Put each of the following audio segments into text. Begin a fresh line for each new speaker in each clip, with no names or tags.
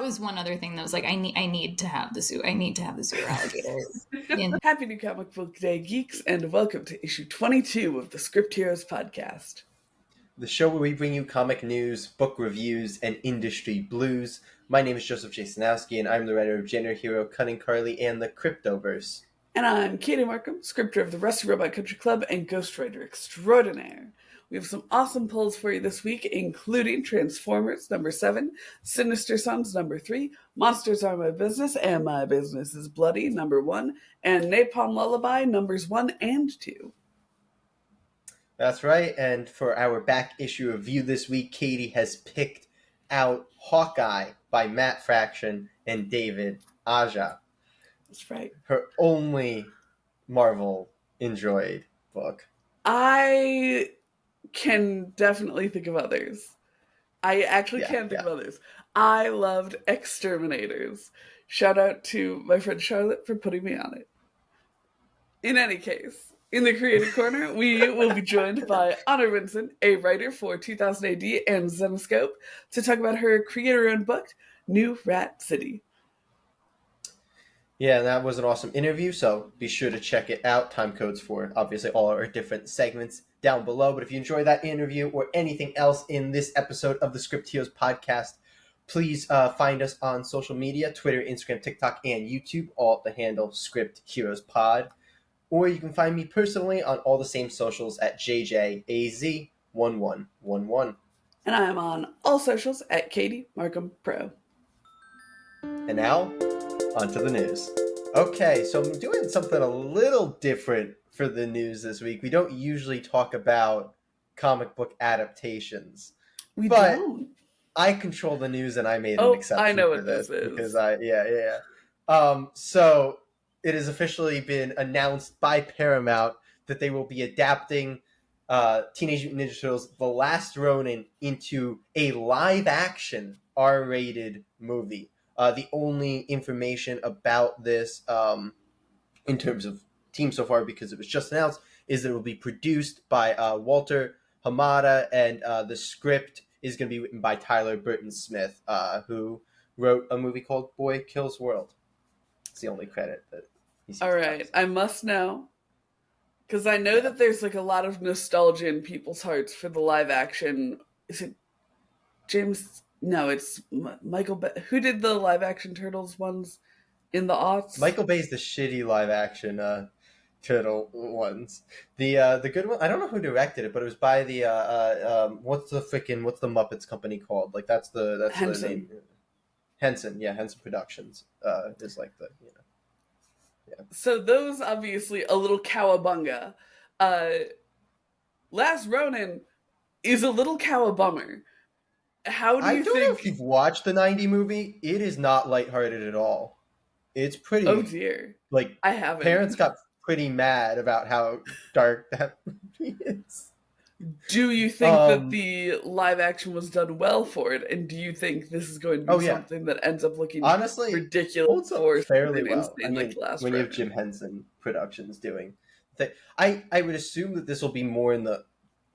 that was one other thing that was like, I need to have the sewer. I need to have the sewer alligator.
Happy New Comic Book Day, geeks, and welcome to issue 22 of the Script Heroes podcast.
The show where we bring you comic news, book reviews, and industry blues. My name is Joseph Jasonowski, and I'm the writer of Gender Hero, Cunning Carly, and the Cryptoverse.
And I'm Katie Markham, scripter of the Rusty Robot Country Club and ghostwriter extraordinaire. We have some awesome pulls for you this week, including Transformers number 7, Sinister Sons number 3, Monsters Are My Business and My Business is Bloody number 1, and Napalm Lullaby numbers 1 and 2.
That's right, and for our back issue review this week, Katie has picked out Hawkeye by Matt Fraction and David Aja.
That's right.
Her only Marvel enjoyed book.
I can definitely think of others. I actually can think of others. I loved Exterminators. Shout out to my friend Charlotte for putting me on it. In any case, in the Creative Corner, we will be joined by Honor Vincent, a writer for 2000 AD and Zenoscope, to talk about her creator-owned book, New Rat City.
Yeah, that was an awesome interview, so be sure to check it out. Time codes for, obviously, all our different segments down below. But if you enjoyed that interview or anything else in this episode of the Script Heroes podcast, please find us on social media, Twitter, Instagram, TikTok, and YouTube, all at the handle Script Heroes Pod. Or you can find me personally on all the same socials at JJAZ1111.
And I am on all socials at Katie Markham Pro.
And now, on to the news. Okay, so I'm doing something a little different for the news this week. We don't usually talk about comic book adaptations.
We don't.
I control the news, and I made an exception
I know
for
what this is.
Because so it has officially been announced by Paramount that they will be adapting Teenage Mutant Ninja Turtles The Last Ronin into a live-action R-rated movie. The only information about this in terms of team so far, because it was just announced, is that it will be produced by Walter Hamada, and the script is going to be written by Tyler Burton Smith, who wrote a movie called Boy Kills World. It's the only credit that he seems
All right, I must know, because I know that there's like a lot of nostalgia in people's hearts for the live action. Is it James? No, it's Michael Bay. Who did the live action Turtles ones in the aughts?
Michael Bay's the shitty live action Turtle ones. The good one, I don't know who directed it, but it was by the what's the Muppets company called? Like that's
Henson.
the name. Henson, yeah, Henson Productions is like the, you know. Yeah.
So those obviously a little cowabunga. Last Ronin is a little cowabummer. How do you think?
I don't know if you've watched the 90 movie. It is not lighthearted at all. It's pretty.
Oh dear.
Like
I haven't.
Parents got pretty mad about how dark that movie is.
Do you think that the live action was done well for it, and do you think this is going to be something that ends up looking
honestly
ridiculous for
fairly well? I mean,
like
when you have Jim Henson Productions doing that, I would assume that this will be more in the,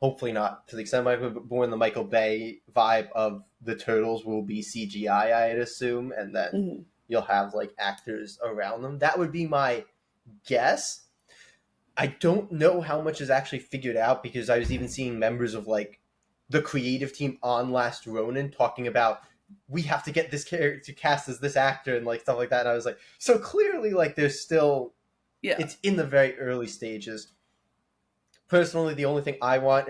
hopefully not to the extent but more in the Michael Bay vibe of the Turtles will be CGI, I'd assume, and then you'll have like actors around them. That would be my guess. I don't know how much is actually figured out, because I was even seeing members of like the creative team on Last Ronin talking about, we have to get this character cast as this actor and like stuff like that. And I was like, so clearly like there's still, it's in the very early stages. Personally, the only thing I want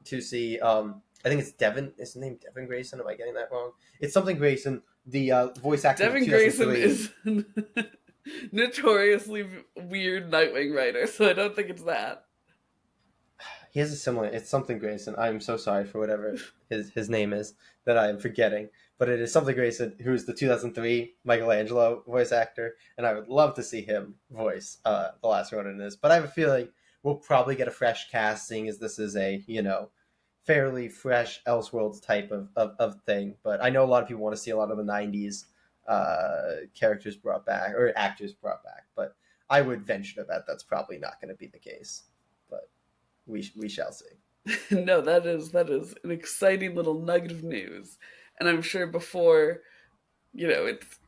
to see, I think it's Devin, is his name Devin Grayson? Am I getting that wrong? It's something Grayson, the voice actor.
Devin Grayson is notoriously weird Nightwing writer, so I don't think it's that.
He has a similar, it's something Grayson. I'm so sorry for whatever his name is that I am forgetting, but it is something Grayson, who is the 2003 Michelangelo voice actor, and I would love to see him voice The Last Ronin in this, but I have a feeling we'll probably get a fresh cast, seeing as this is a, you know, fairly fresh Elseworlds type of thing, but I know a lot of people want to see a lot of the 90s characters brought back, or actors brought back, but I would venture to bet that's probably not going to be the case, but we shall see.
No, that is an exciting little nugget of news, and I'm sure before it's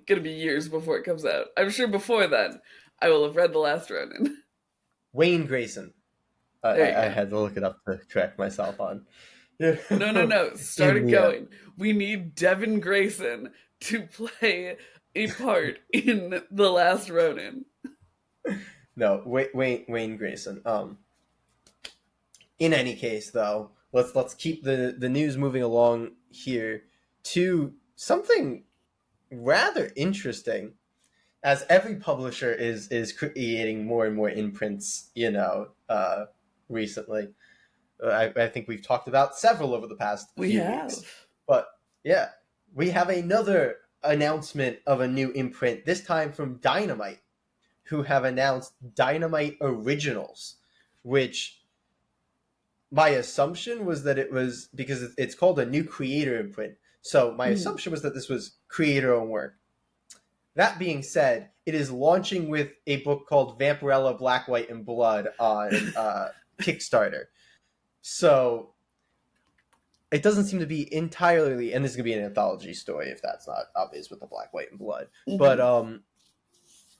gonna be years before it comes out. I'm sure before then I will have read The Last Ronin.
Wayne Grayson. I had to look it up to correct myself on.
No. Start it going. We need Devin Grayson to play a part in The Last Ronin.
No, Wayne Grayson. In any case, though, let's keep the news moving along here to something rather interesting, as every publisher is creating more and more imprints. Recently, I think we've talked about several over the past few weeks. But yeah, we have another announcement of a new imprint. This time from Dynamite, who have announced Dynamite Originals, which my assumption was that it was because it's called a new creator imprint. So my assumption was that this was creator-owned work. That being said, it is launching with a book called Vampirella Black, White, and Blood on Kickstarter. So it doesn't seem to be entirely, and this is going to be an anthology story if that's not obvious with the Black, White, and Blood. But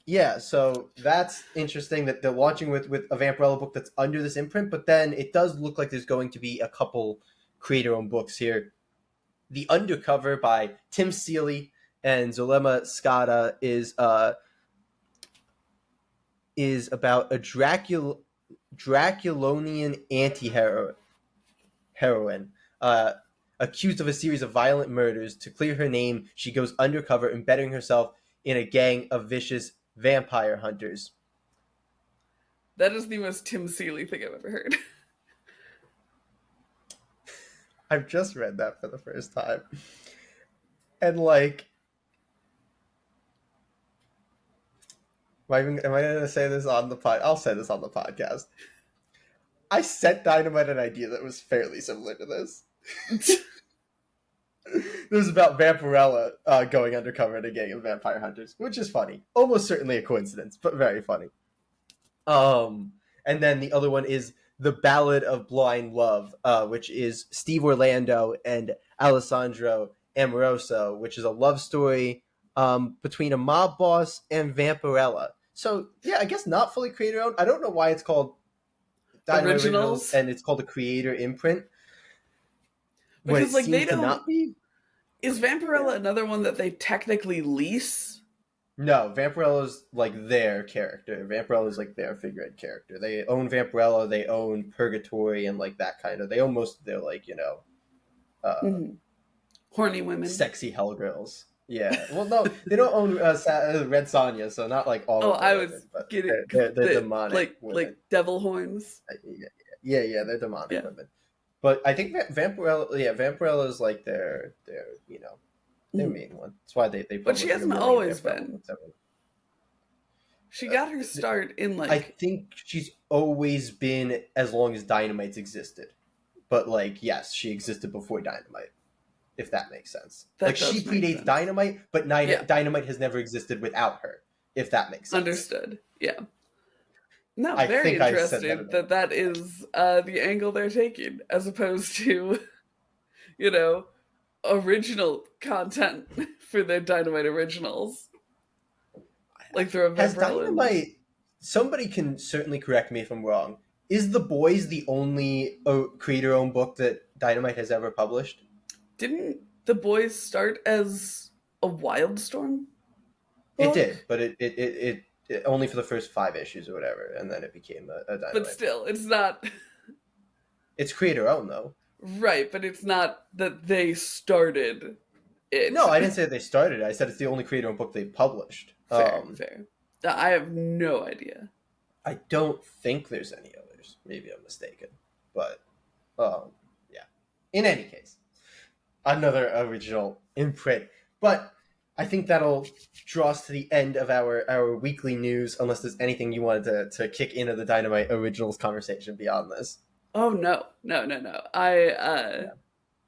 yeah, so that's interesting that they're launching with a Vampirella book that's under this imprint, but then it does look like there's going to be a couple creator-owned books here. The Undercover by Tim Seeley and Zulema Skada is about a Draculonian anti-heroine accused of a series of violent murders. To clear her name, she goes undercover, embedding herself in a gang of vicious vampire hunters.
That is the most Tim Seeley thing I've ever heard.
I've just read that for the first time. And like, am I going to say this on the pod? I'll say this on the podcast. I sent Dynamite an idea that was fairly similar to this. It was about Vampirella going undercover in a gang of vampire hunters, which is funny. Almost certainly a coincidence, but very funny. And then the other one is The Ballad of Blind Love, which is Steve Orlando and Alessandro Amoroso, which is a love story between a mob boss and Vampirella. So, yeah, I guess not fully creator-owned. I don't know why it's called Dynamite Originals and it's called a creator imprint.
Because, like, they don't... not be. Is Vampirella another one that they technically lease?
No, Vampirella's like their character. Vampirella's like their figurehead character. They own Vampirella, they own Purgatory, and like that kind of. They own most of their like
horny women,
sexy hell girls. Yeah. Well, no, they don't own Red Sonja, so not like all. of
I was women, getting they're demonic, like devil horns.
Yeah, they're demonic women. But I think Vampirella is like their main one. That's why they.
But she hasn't always been. She got her start in like.
I think she's always been as long as Dynamite's existed, but like yes, she existed before Dynamite, if that makes sense. Like she predates Dynamite, but Dynamite has never existed without her, if that makes sense.
Understood. Yeah. No, very interesting that is the angle they're taking, as opposed to, original content for their Dynamite originals. Like through
Has Dynamite, somebody can certainly correct me if I'm wrong, is The Boys the only creator-owned book that Dynamite has ever published?
Didn't The Boys start as a Wildstorm book?
It did, but it only for the first 5 issues or whatever, and then it became a Dynamite.
But still, it's not...
It's creator-owned, though.
Right, but it's not that they started it.
No, I didn't say that they started it. I said it's the only creator-owned book they've published.
Fair. I have no idea.
I don't think there's any others. Maybe I'm mistaken. But, yeah. In any case, another original imprint. But I think that'll draw us to the end of our weekly news, unless there's anything you wanted to kick into the Dynamite Originals conversation beyond this.
Oh, no.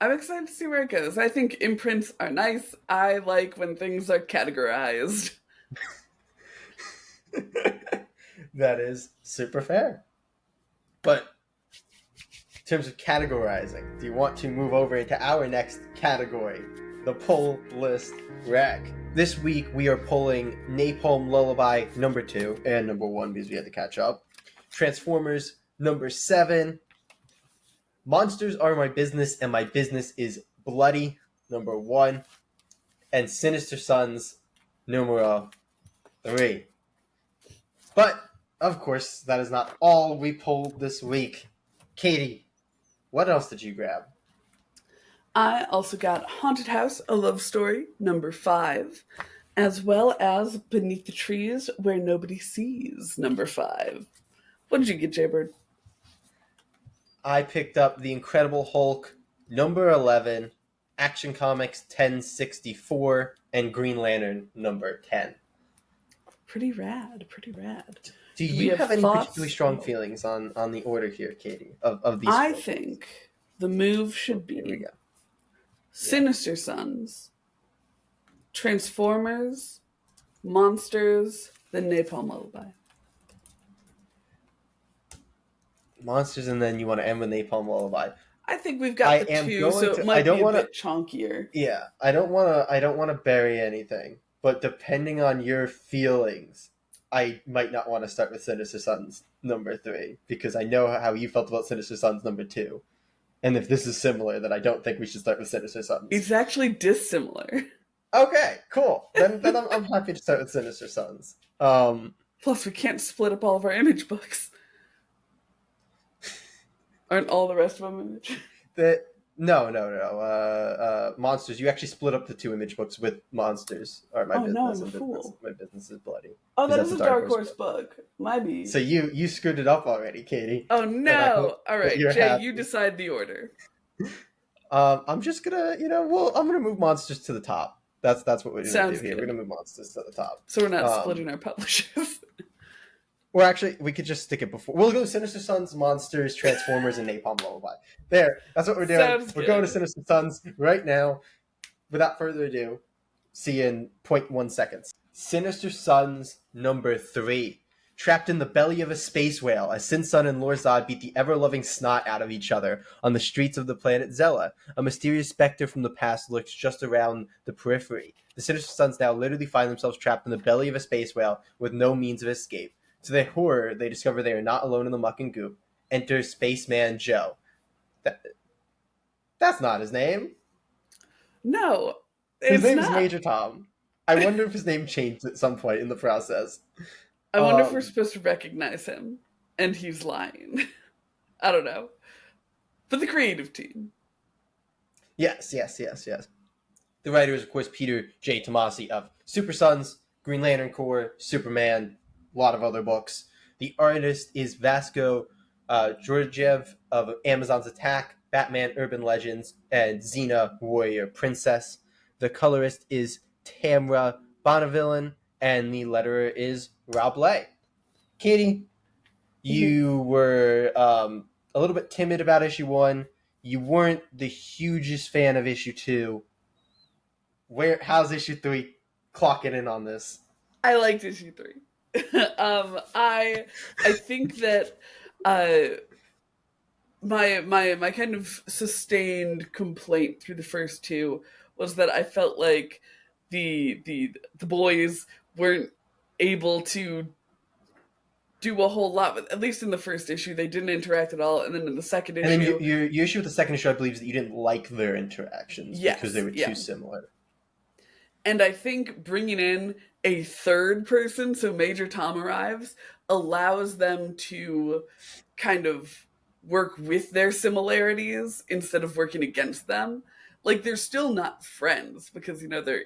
I'm excited to see where it goes. I think imprints are nice. I like when things are categorized.
That is super fair. But in terms of categorizing, do you want to move over into our next category, the pull list rack. This week we are pulling Napalm Lullaby number 2 and number 1 because we had to catch up. Transformers number 7. Monsters Are My Business and My Business Is Bloody number 1. And Sinister Sons numero 3. But, of course, that is not all we pulled this week. Katie, what else did you grab?
I also got Haunted House, A Love Story, number 5, as well as Beneath the Trees, Where Nobody Sees, number 5. What did you get, Jaybird?
I picked up The Incredible Hulk, number 11, Action Comics 1064, and Green Lantern, number 10.
Pretty rad.
Do you have any particularly strong feelings on the order here, Katie, of these?
I think the move should be Sinister Sons, Transformers, Monsters, then Napalm Lullaby.
Monsters, and then you want to end with Napalm Lullaby.
I think we've got the two, so it might be a bit chunkier.
Yeah, I don't want to bury anything, but depending on your feelings, I might not want to start with Sinister Sons number 3 because I know how you felt about Sinister Sons number 2. And if this is similar, then I don't think we should start with Sinister Sons.
It's actually dissimilar.
Okay, cool. Then I'm happy to start with Sinister Sons.
Plus, we can't split up all of our Image books. Aren't all the rest of them Image?
No. Monsters. You actually split up the 2 Image books with Monsters. Or My Business.
No, I'm a fool.
My Business Is Bloody.
Oh, that is a Dark Horse book. My be.
So you screwed it up already, Katie.
Oh no! All right, Jay, happy. You decide the order.
I'm just gonna, I'm gonna move Monsters to the top. That's what we're gonna do here. We're gonna move Monsters to the top.
So we're not splitting our publishers.
Or actually, we could just stick it before. We'll go Sinister Sons, Monsters, Transformers, and Napalm Lullaby. There. That's what we're doing. We're going to Sinister Sons right now. Without further ado, see you in 0.1 seconds. Sinister Sons number 3. Trapped in the belly of a space whale, as Sin Sun and Lord Zod beat the ever-loving snot out of each other on the streets of the planet Zella. A mysterious specter from the past lurks just around the periphery. The Sinister Sons now literally find themselves trapped in the belly of a space whale with no means of escape. To their horror, they discover they are not alone in the muck and goop. Enter Spaceman Joe. That's not his name.
No,
his name is Major Tom. I wonder if his name changed at some point in the process.
I wonder if we're supposed to recognize him, and he's lying. I don't know. But the creative team.
Yes. The writer is, of course, Peter J. Tomasi of Super Sons, Green Lantern Corps, Superman, a lot of other books. The artist is Vasco Georgiev of Amazon's Attack, Batman Urban Legends, and Xena Warrior Princess. The colorist is Tamra Bonneville, and the letterer is Rob Lay. Katie, you were a little bit timid about issue 1. You weren't the hugest fan of issue 2. How's issue 3 clocking in on this?
I liked issue 3. I think that my kind of sustained complaint through the first 2 was that I felt like the boys weren't able to do a whole lot, but at least in the first issue they didn't interact at all, and then in the second issue,
and then your issue with the second issue, I believe, is that you didn't like their interactions because they were too similar.
And I think bringing in a third person, so Major Tom arrives, allows them to kind of work with their similarities instead of working against them. Like, they're still not friends because, they're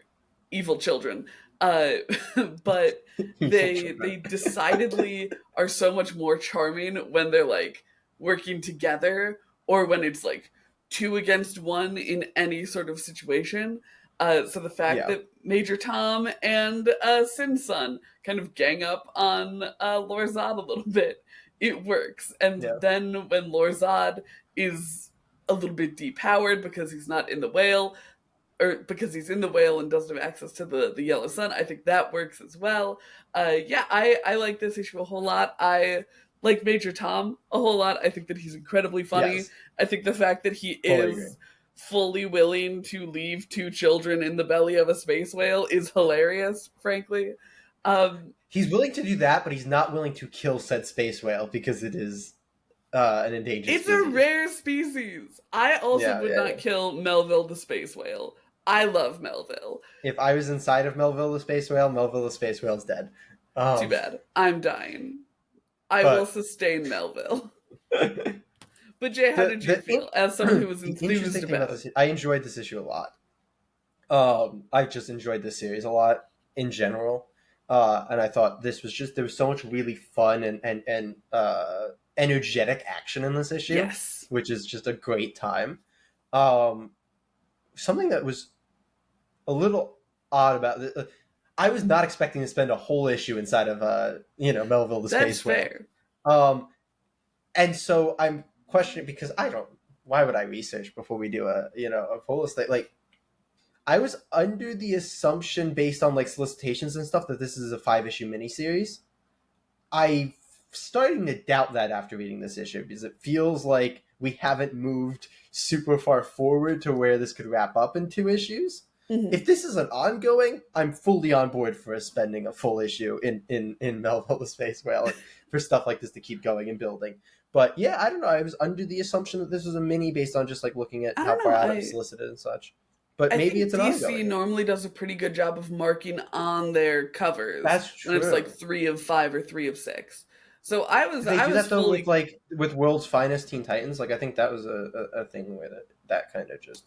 evil children. But they decidedly are so much more charming when they're, like, working together or when it's, like, 2 against 1 in any sort of situation. So the fact that Major Tom and Sin Sun kind of gang up on Lorzad a little bit, it works. And then when Lorzad is a little bit depowered because he's not in the whale, or because he's in the whale and doesn't have access to the yellow sun, I think that works as well. I like this issue a whole lot. I like Major Tom a whole lot. I think that he's incredibly funny. Yes. I think the fact that he is fully willing to leave 2 children in the belly of a space whale is hilarious, frankly.
He's willing to do that, but he's not willing to kill said space whale because it is an endangered
It's
species.
a rare species. I also would not kill Melville the space whale. I love Melville.
If I was inside of Melville the space whale, Melville the space whale's dead.
Too bad. I'm dying. I will sustain Melville. But Jay, how did you feel as someone who was enthused about it?
I enjoyed this issue a lot. I just enjoyed this series a lot in general. And I thought there was so much really fun and energetic action in this issue.
Yes.
Which is just a great time. Something that was a little odd about it. I was not expecting to spend a whole issue inside of Melville the space whale.
That's fair.
And so I'm questioning because why would I research before we do a full list? Like, I was under the assumption based on like solicitations and stuff that this is a 5-issue miniseries. I'm starting to doubt that after reading this issue because it feels like we haven't moved super far forward to where this could wrap up in 2 issues. Mm-hmm. If this is an ongoing, I'm fully on board for spending a full issue in Melville the Space Whale for stuff like this to keep going and building. But yeah, I don't know. I was under the assumption that this was a mini based on just like looking at how far out it was solicited and such. But maybe it's an ongoing.
DC normally does a pretty good job of marking on their covers.
That's true.
And it's like 3 of 5 or 3 of 6. So I was
fully... with World's Finest Teen Titans. Like I think that was a thing where that kind of just.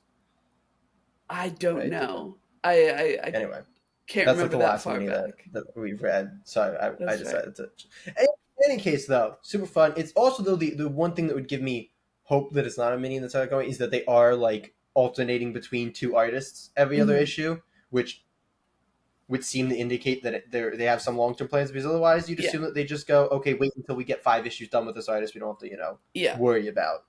I
don't know. I
anyway
can't remember that far back
that we've read. So I decided to. In any case, though, super fun. It's also though the one thing that would give me hope that it's not a mini that's ongoing is that they are like alternating between 2 artists every other issue, which would seem to indicate that they have some long-term plans, because otherwise you'd assume that they just go, okay, wait until we get 5 issues done with this artist. We don't have to, worry about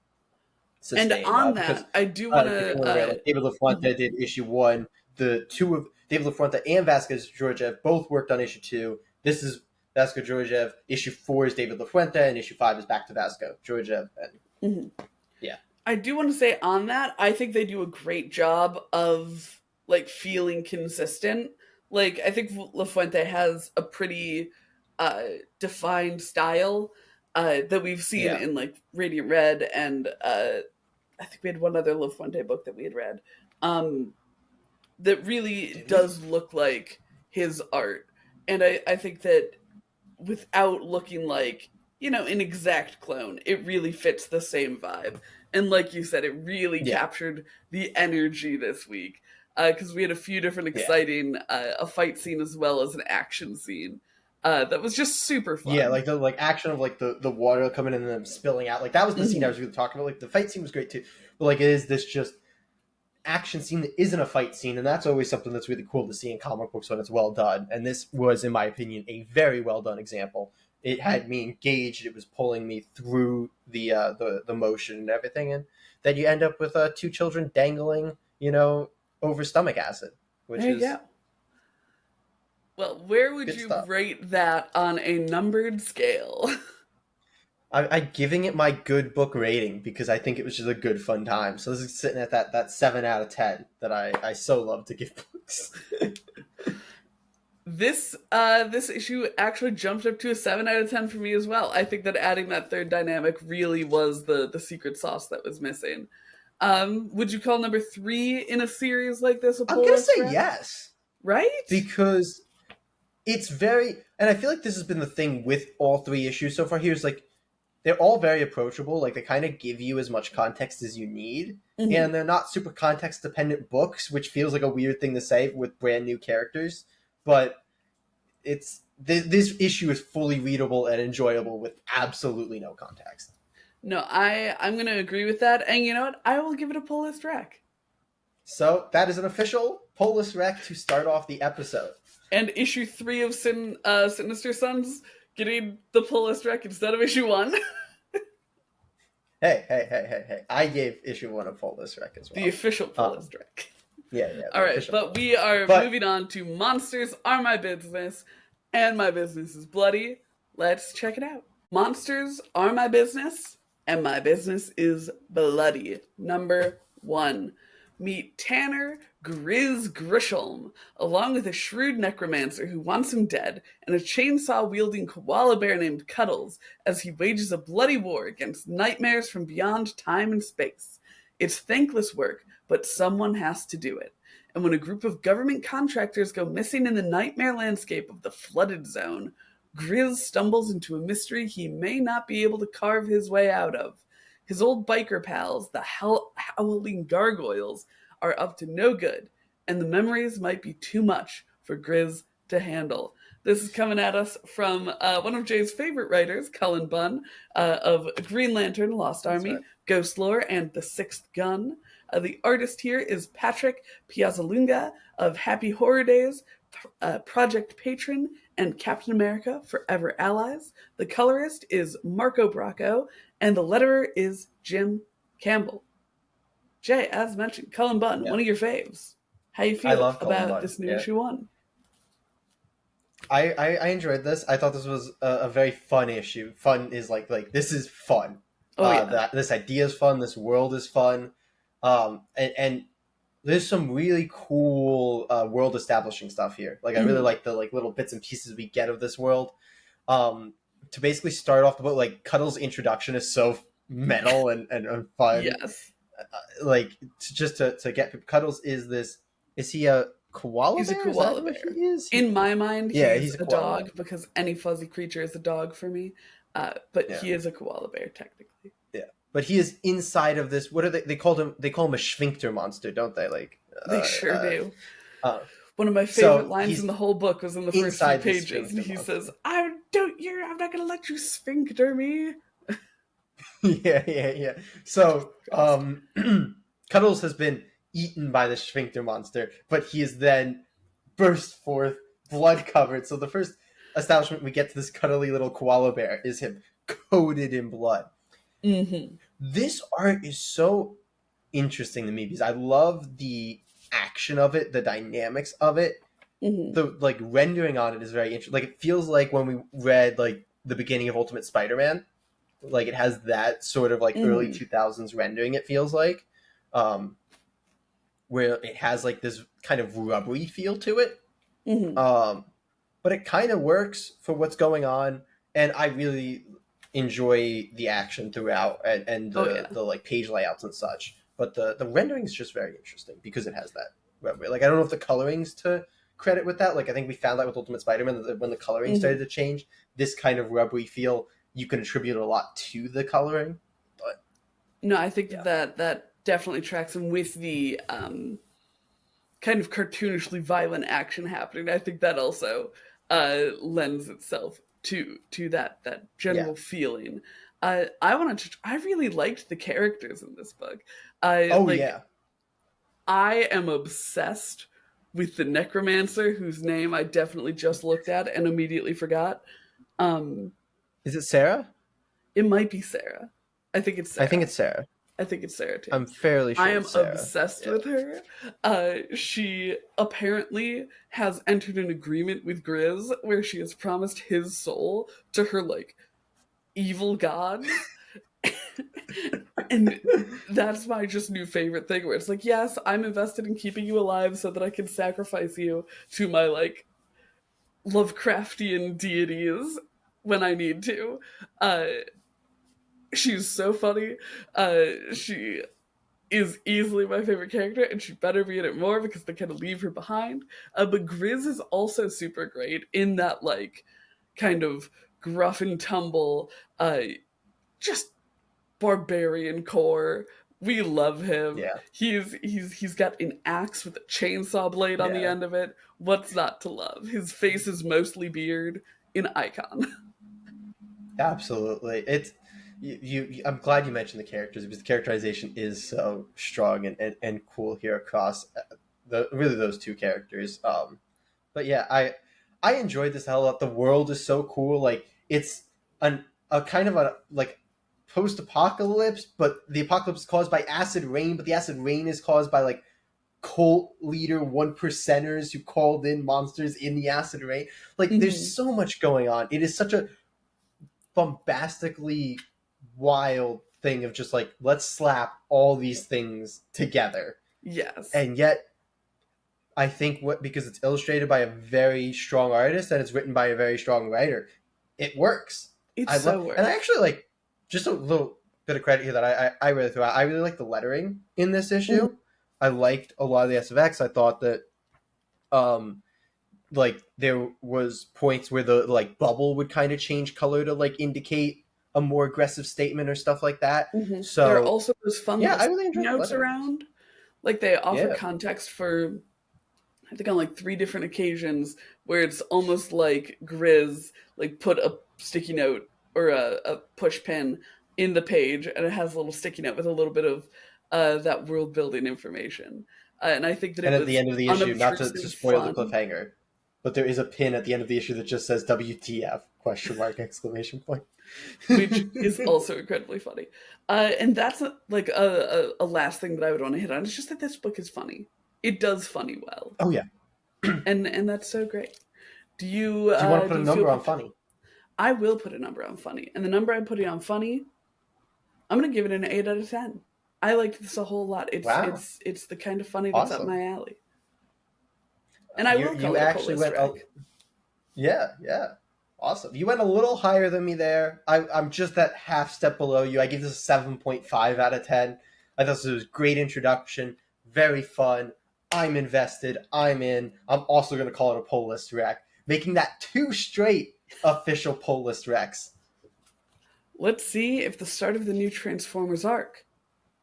sustain. And on that, I do want to...
David LaFuente did issue 1. The 2 of David LaFuente and Vasquez Georgiev both worked on issue 2. This is Vasquez Georgiev. Issue 4 is David LaFuente, and issue 5 is back to Vasquez Georgiev. And
I do want to say on that, I think they do a great job of like feeling consistent. Like, I think LaFuente has a pretty defined style that we've seen in like Radiant Red, and I think we had one other LaFuente book that we had read that really does look like his art. And I think that without looking like, an exact clone, it really fits the same vibe. And like you said, it really captured the energy this week. Because we had a few different exciting a fight scene as well as an action scene that was just super fun.
Yeah, like the action of like the water coming in and then spilling out. Like that was the scene I was really talking about. Like the fight scene was great too, but like it is this just action scene that isn't a fight scene, and that's always something that's really cool to see in comic books when it's well done. And this was, in my opinion, a very well done example. It had me engaged. It was pulling me through the motion and everything, and then you end up with 2 children dangling, over stomach acid, which
there you
is
go. Well, where would you rate that on a numbered scale?
I'm giving it my good book rating because I think it was just a good fun time. So this is sitting at that 7 out of 10 that I so love to give books.
This issue actually jumped up to a 7 out of 10 for me as well. I think that adding that third dynamic really was the secret sauce that was missing. Would you call number 3 in a series like this a pull?
I'm going to say yes.
Right?
Because it's very... And I feel like this has been the thing with all 3 issues so far. Here's like... They're all very approachable. Like, they kind of give you as much context as you need. Mm-hmm. And they're not super context-dependent books, which feels like a weird thing to say with brand new characters. But it's... This issue is fully readable and enjoyable with absolutely no context.
No, I'm going to agree with that. And you know what? I will give it a pull list rec.
So that is an official pull list rec to start off the episode.
And issue 3 of Sinister Sons getting the pull list rec instead of issue 1.
Hey. I gave issue 1 a pull list rec as well.
The official pull list rec.
Yeah.
All right, but we are moving on to Monsters Are My Business, and My Business is Bloody. Let's check it out. Monsters Are My Business, and My Business is Bloody. Number 1. Meet Tanner Grizz Grisham, along with a shrewd necromancer who wants him dead, and a chainsaw-wielding koala bear named Cuddles, as he wages a bloody war against nightmares from beyond time and space. It's thankless work, but someone has to do it. And when a group of government contractors go missing in the nightmare landscape of the flooded zone, Grizz stumbles into a mystery he may not be able to carve his way out of. His old biker pals, the howling gargoyles, are up to no good, and the memories might be too much for Grizz to handle. This is coming at us from one of Jay's favorite writers, Cullen Bunn, of Green Lantern, Lost Army,
right.
Ghost Lore, and The Sixth Gun. The artist here is Patrick Piazzalunga of Happy Horror Days, Project Patron, and Captain America Forever Allies. The colorist is Marco Bracco, and the letterer is Jim Campbell. Jay, as mentioned, Cullen Bunn, one of your faves. How you feel about this new issue 1?
I enjoyed this. I thought this was a very fun issue. Fun is like this is fun. This idea is fun. This world is fun. And there's some really cool world establishing stuff here. Like I really like the little bits and pieces we get of this world. To basically start off the book, like Cuddles' introduction is so metal and fun.
Yes.
To get Cuddles is he a koala
he's
bear?
A koala bear.
He is?
In my mind, he's a dog
bear.
because any fuzzy creature is a dog for me. But he is a koala bear technically.
Yeah. But he is inside of this. What are they call him? They call him a sphincter monster, don't they?
They sure do. One of my favorite lines in the whole book was in the first few pages, and he says, I'm not gonna let you sphincter me.
Yeah. So Cuddles has been eaten by the sphincter monster, but he is then burst forth, blood covered. So the first establishment we get to this cuddly little koala bear is him coated in blood.
Mm-hmm.
This art is so interesting to me because I love the action of it, the dynamics of it.
Mm-hmm.
The rendering on it is very interesting. It feels like when we read the beginning of Ultimate Spider-Man, it has that sort of early 2000s rendering. It feels like, where it has this kind of rubbery feel to it.
Mm-hmm.
But it kind of works for what's going on, and I really enjoy the action throughout and the page layouts and such. But the rendering is just very interesting because it has that rubbery. I don't know if the coloring's to credit with that. I think we found that with Ultimate Spider-Man that when the coloring started to change, this kind of rubbery feel, you can attribute a lot to the coloring. But
no, I think that definitely tracks him with the kind of cartoonishly violent action happening. I think that also lends itself to that general feeling. I really liked the characters in this book. I am obsessed with the necromancer, whose name I definitely just looked at and immediately forgot.
Is it Sarah?
It might be Sarah. I think it's Sarah.
I think it's Sarah.
I think it's Sarah too.
I'm fairly sure.
I am obsessed with her. She apparently has entered an agreement with Grizz where she has promised his soul to her evil god. And that's my just new favorite thing, where it's yes, I'm invested in keeping you alive so that I can sacrifice you to my Lovecraftian deities when I need to. She's so funny. She is easily my favorite character, and she better be in it more because they kind of leave her behind. But Grizz is also super great in that kind of gruff and tumble, just barbarian core. We love him.
Yeah.
He's got an axe with a chainsaw blade on the end of it. What's not to love? His face is mostly beard. An icon.
Absolutely. It's I'm glad you mentioned the characters because the characterization is so strong and cool here across really those two characters. But yeah, I enjoyed this hell lot. The world is so cool. It's a kind of a post-apocalypse, but the apocalypse is caused by acid rain, but the acid rain is caused by cult leader 1%ers who called in monsters in the acid rain. There's so much going on. It is such a bombastically wild thing of just let's slap all these things together
Yes.
And yet, I think because it's illustrated by a very strong artist and it's written by a very strong writer, it works.
It so works.
And I actually like, just a little bit of credit here that I really threw out. I really like the lettering in this issue. Mm-hmm. I liked a lot of the SFX. I thought that like there was points where the like bubble would kind of change color to like indicate a more aggressive statement or stuff like that.
Mm-hmm. So there are also those fun
I really enjoyed
notes around. Like they offer context for, I think on like 3 different occasions where it's almost like Grizz like put a sticky note or a push pin in the page, and it has a little sticky note with a little bit of that world building information. And I think that
at the end of the issue, not to spoil the cliffhanger, but there is a pin at the end of the issue that just says WTF ? Exclamation point.
Which is also incredibly funny. And that's a last thing that I would want to hit on. It's just that this book is funny. It does funny well.
Oh yeah.
and that's so great. Do you
want to put a number on funny?
I will put a number on funny. And the number I'm putting on funny, I'm going to give it an 8 out of 10. I liked this a whole lot. It's the kind of funny that's up my alley. And I will call it actually went
Yeah. Awesome. You went a little higher than me there. I'm just that half step below you. I give this a 7.5 out of 10. I thought this was a great introduction. Very fun. I'm invested. I'm in. I'm also going to call it a pull list rec, making that 2 straight official pull list recs.
Let's see if the start of the new Transformers arc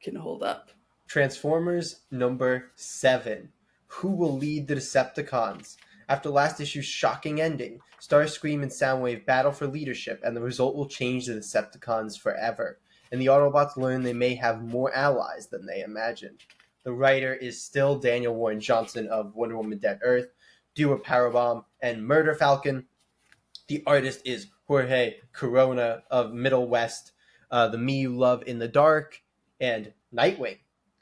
can hold up.
Transformers number 7. Who will lead the Decepticons? After last issue's shocking ending, Starscream and Soundwave battle for leadership, and the result will change the Decepticons forever. And the Autobots learn they may have more allies than they imagined. The writer is still Daniel Warren Johnson of Wonder Woman Dead Earth, Do a Powerbomb, and Murder Falcon. The artist is Jorge Corona of Middle West, The Me You Love in the Dark, and Nightwing.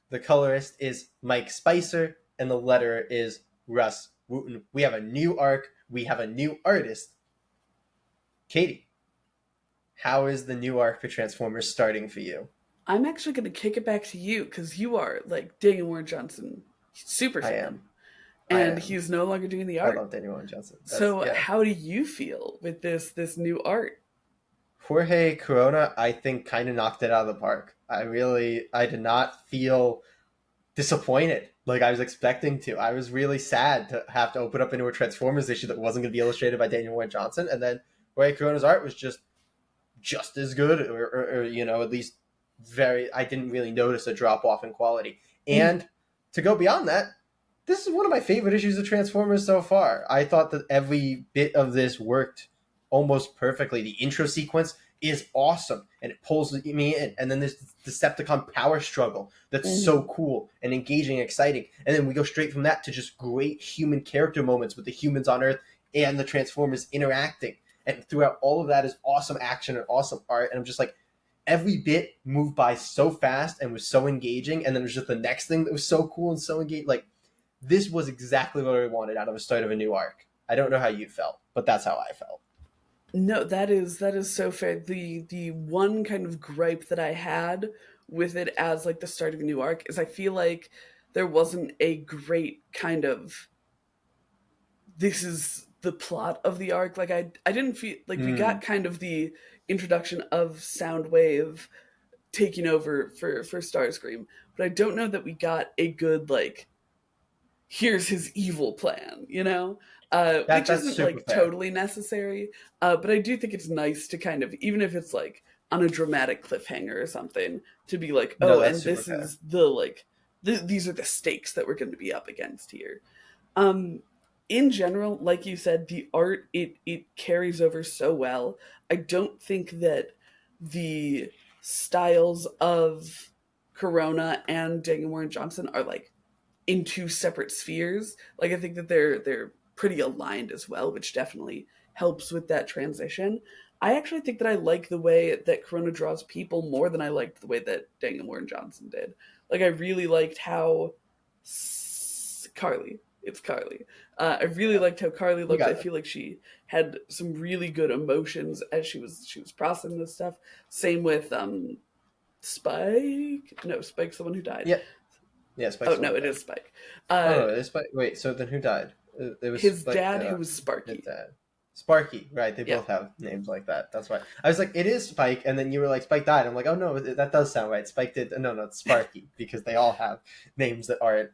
The colorist is Mike Spicer, and the letterer is Russ Wooten. We have a new arc. We have a new artist. Katie, how is the new arc for Transformers starting for you?
I'm actually going to kick it back to you because you are like Daniel Warren Johnson super fan.
I am.
And he's no longer doing the art.
I love Daniel Warren Johnson.
How do you feel with this new art?
Jorge Corona, I think, kind of knocked it out of the park. I did not feel disappointed like I was expecting to. I was really sad to have to open up into a Transformers issue that wasn't going to be illustrated by Daniel Warren Johnson, and then Jorge Corona's art was just as good, or at least I didn't really notice a drop off in quality. And to go beyond that, this is one of my favorite issues of Transformers so far. I thought that every bit of this worked almost perfectly. The intro sequence is awesome, and it pulls me in. And then there's the Decepticon power struggle that's so cool and engaging and exciting. And then we go straight from that to just great human character moments with the humans on Earth and the Transformers interacting. And throughout all of that is awesome action and awesome art. And I'm just like, every bit moved by so fast and was so engaging. And then there's just the next thing that was so cool and so engaged. Like, this was exactly what I wanted out of a start of a new arc. I don't know how you felt, but that's how I felt.
No, that is so fair. The one kind of gripe that I had with it as like the start of a new arc is I feel like there wasn't a great kind of, this is the plot of the arc. Like I didn't feel like we got kind of the introduction of Soundwave taking over for Starscream, but I don't know that we got a good like, here's his evil plan, which isn't like fair. Totally necessary. But I do think it's nice to kind of, even if it's like on a dramatic cliffhanger or something, to be like, and this fair. Is the like, these are the stakes that we're going to be up against here. In general, like you said, the art, it carries over so well. I don't think that the styles of Corona and Daniel Warren Johnson are like in 2 separate spheres. Like I think that they're pretty aligned as well, which definitely helps with that transition. I actually think that I like the way that Corona draws people more than I liked the way that Daniel Warren Johnson did. Like I really liked how Carly. I really liked how Carly looked. I feel like she had some really good emotions as she was processing this stuff. Same with Spike. No, Spike's the one who died.
Yeah. Yeah, Spike's
Oh
the
no,
one
it
who died.
is Spike.
Oh no, it's Spike. Wait, so then who died? It was
His
Spike.
dad, who was
His
Sparky.
dad. Sparky, right? They
Yeah.
both have names like that. That's why I was like, it is Spike, and then you were like, Spike died. I'm like, oh no, that does sound right. Spike did. No, it's Sparky because they all have names that aren't.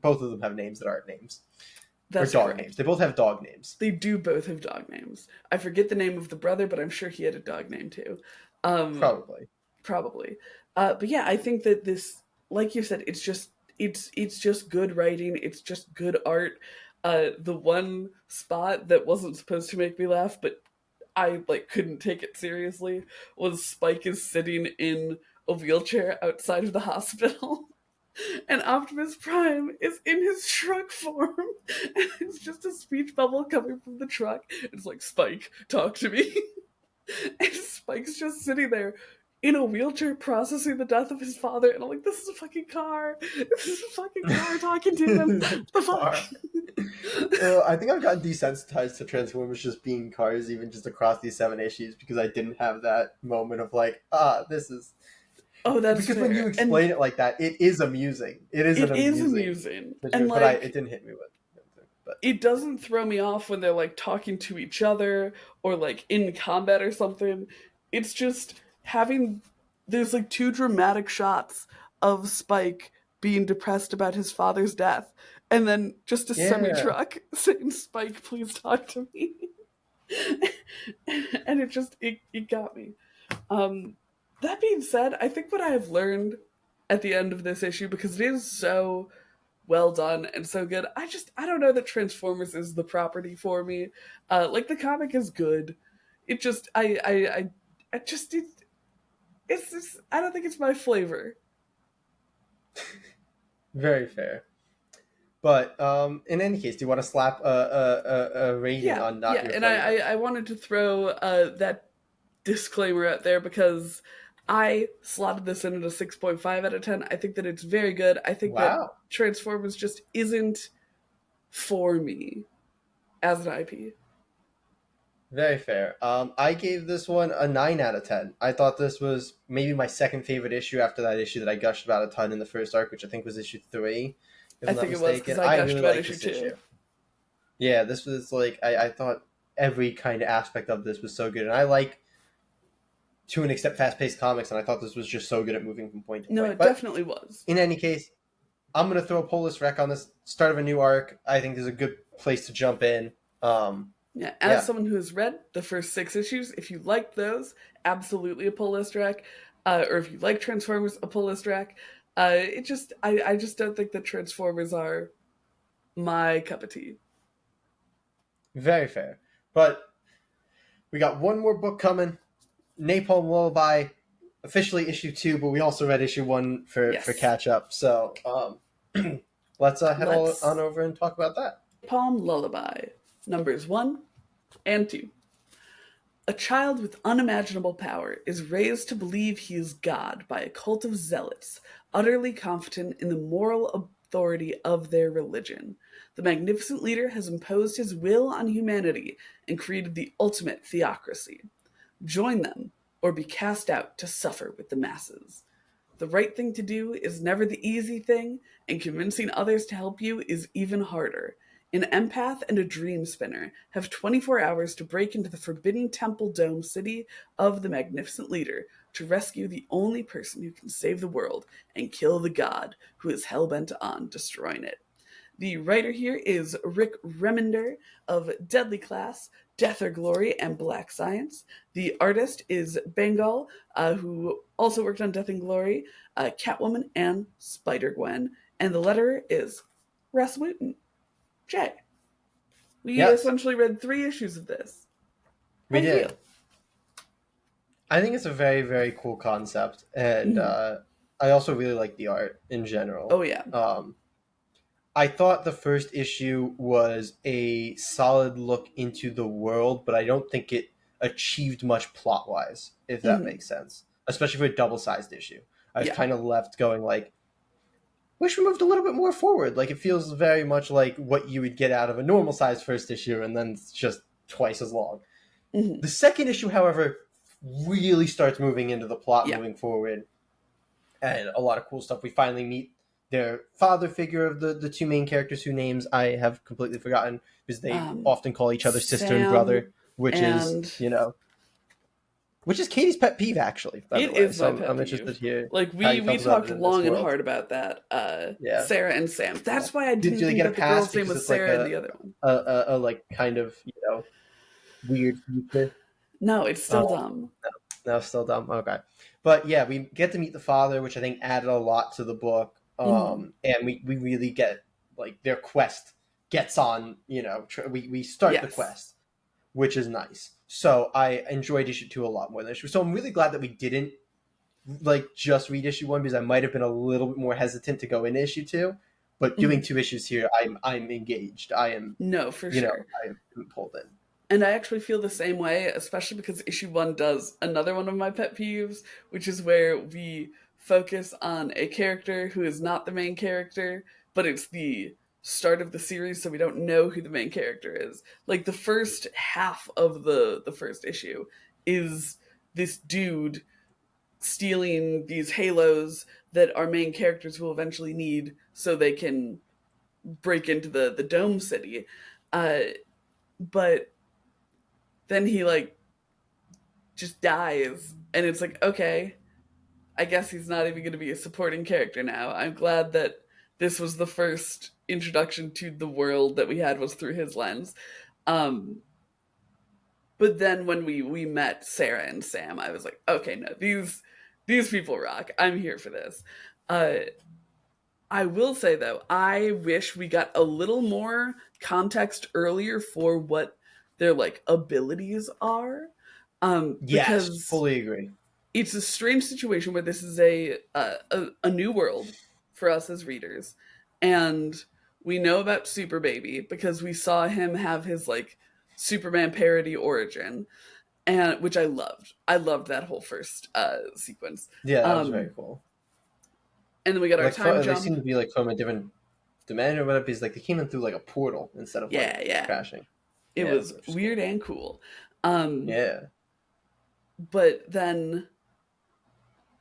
Both of them have names that aren't names.
That's
or dog
correct.
names. They both have dog names.
They do both have dog names. I forget the name of the brother, but I'm sure he had a dog name too.
Probably.
But yeah, I think that this, like you said, it's just good writing. It's just good art. The one spot that wasn't supposed to make me laugh, but I couldn't take it seriously, was Spike is sitting in a wheelchair outside of the hospital. And Optimus Prime is in his truck form, and it's just a speech bubble coming from the truck. It's like, Spike, talk to me. And Spike's just sitting there in a wheelchair processing the death of his father, and I'm like, this is a fucking car. This is a fucking car talking to him. The fuck?
I think I've gotten desensitized to Transformers just being cars, even just across these 7 issues, because I didn't have that moment of like, this is...
Oh, that's
because
fair.
when you explain it like that, it is amusing. It is
amusing.
And it didn't hit me with. But
it doesn't throw me off when they're talking to each other or in combat or something. It's just there's 2 dramatic shots of Spike being depressed about his father's death, and then just a semi-truck saying, Spike, please talk to me. And it got me. That being said, I think what I have learned at the end of this issue, because it is so well done and so good, I don't know that Transformers is the property for me. The comic is good. It just I just I don't think it's my flavor.
Very fair. But in any case, do you want to slap a rating on not your
and
flavor?
I wanted to throw that disclaimer out there because I slotted this in at a 6.5 out of 10. I think that it's very good. I think that Transformers just isn't for me as an IP.
Very fair. I gave this one a 9 out of 10. I thought this was maybe my second favorite issue after that issue that I gushed about a ton in the first arc, which I think was issue 3.
I think it was because I gushed about issue 2.
Yeah, this was I thought every kind of aspect of this was so good. And I like, to an extent, fast-paced comics, and I thought this was just so good at moving from point to point.
No, it definitely was.
In any case, I'm going to throw a Polis Rec on this start of a new arc. I think there's a good place to jump in.
As someone who has read the first 6 issues, if you liked those, absolutely a pull list rack. Or if you like Transformers, a pull list rack. I just don't think that Transformers are my cup of tea.
Very fair. But we got one more book coming. Napalm Lullaby, officially issue 2, but we also read issue 1 for catch up. So let's head on over and talk about that.
Napalm Lullaby, numbers 1 and 2. A child with unimaginable power is raised to believe he is God by a cult of zealots, utterly confident in the moral authority of their religion. The magnificent leader has imposed his will on humanity and created the ultimate theocracy. Join them, or be cast out to suffer with the masses. The right thing to do is never the easy thing, and convincing others to help you is even harder. An empath and a dream spinner have 24 hours to break into the forbidden temple dome city of the magnificent leader to rescue the only person who can save the world and kill the god who is hellbent on destroying it. The writer here is Rick Remender of Deadly Class, Death or Glory, and Black Science. The artist is Bengal, who also worked on Death and Glory, Catwoman, and Spider-Gwen. And the letterer is Rasputin. Jay, we essentially read 3 issues of this.
We did. I think it's a very, very cool concept. And I also really like the art in general.
Oh, yeah.
I thought the first issue was a solid look into the world, but I don't think it achieved much plot-wise, if that makes sense. Especially for a double-sized issue. I was kind of left going wish we moved a little bit more forward. It feels very much like what you would get out of a normal-sized first issue, and then it's just twice as long. The second issue, however, really starts moving into the plot moving forward. And a lot of cool stuff. We finally meet their father figure of the two main characters, whose names I have completely forgotten, because they often call each other sister and brother, which is, which is Katie's pet peeve, actually, by the way.
Is my pet
I'm
peeve.
interested here.
Like,
how you
we
felt about
talked
it in this
long and
world.
hard about that. Sarah and Sam. That's why I didn't
Do they
think
get a
that the
pass
girl's name
because
was
it's like
Sarah and the other one.
a like kind of, weird future?
No, it's still dumb.
No, still dumb. Okay. But yeah, we get to meet the father, which I think added a lot to the book. And we really get, like, their quest gets on, we start the quest, which is nice. So I enjoyed issue 2 a lot more than issue. So I'm really glad that we didn't, like, just read issue 1, because I might have been a little bit more hesitant to go into issue 2. But doing 2 issues here, I'm engaged. I am,
for sure.
I am pulled in.
And I actually feel the same way, especially because issue 1 does another one of my pet peeves, which is where we focus on a character who is not the main character, but it's the start of the series, so we don't know who the main character is. Like, the first half of the first issue is this dude stealing these halos that our main characters will eventually need so they can break into the Dome City. But then he, like, just dies, and it's like, okay, I guess he's not even going to be a supporting character now. I'm glad that this was the first introduction to the world that we had was through his lens. But then when we met Sarah and Sam, I was like, okay, no, these people rock. I'm here for this. I will say, though, I wish we got a little more context earlier for what their, like, abilities are. Because
fully agree.
It's a strange situation where this is a new world for us as readers, and we know about Super Baby because we saw him have his, like, Superman parody origin, and which I loved. I loved that whole first sequence.
Yeah, that was very cool.
And then we got our time jump.
They seem to be, like, from a different dimension or whatever, because, like, they came in through, like, a portal instead of crashing.
It was weird and cool. But then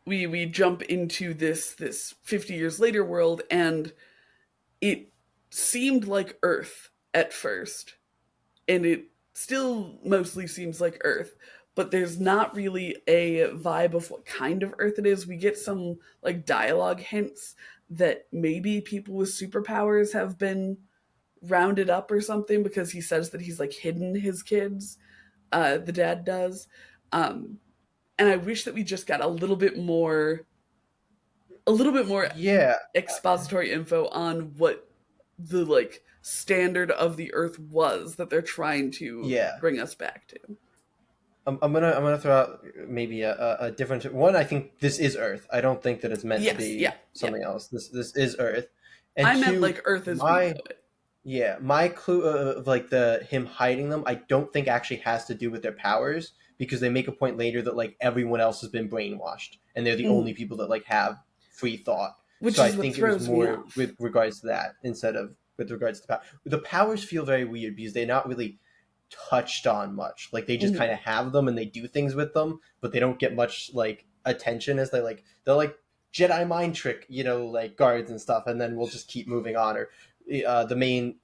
we jump into this 50 years later world, and it seemed like Earth at first, and it still mostly seems like Earth, but there's not really a vibe of what kind of Earth it is. We get some, like, dialogue hints that maybe people with superpowers have been rounded up or something, because he says that he's, like, hidden his kids. The dad does. And I wish that we just got a little bit more expository info on what the, like, standard of the Earth was that they're trying to bring us back to.
I'm gonna throw out maybe a different one. I think this is Earth. I don't think that it's meant to be something else. This is Earth. And
I meant, like, Earth as we know it.
Yeah, my clue of, like, him hiding them, I don't think actually has to do with their powers, because they make a point later that, like, everyone else has been brainwashed, and they're the only people that, like, have free thought.
Which
so
is
I
what
think it
throws
was
me
more
off.
with regards to that instead of with regards to the power. The powers feel very weird because they're not really touched on much. Like, they just kind of have them and they do things with them, but they don't get much, like, attention as they're like Jedi mind trick, like, guards and stuff, and then we'll just keep moving on. Or the main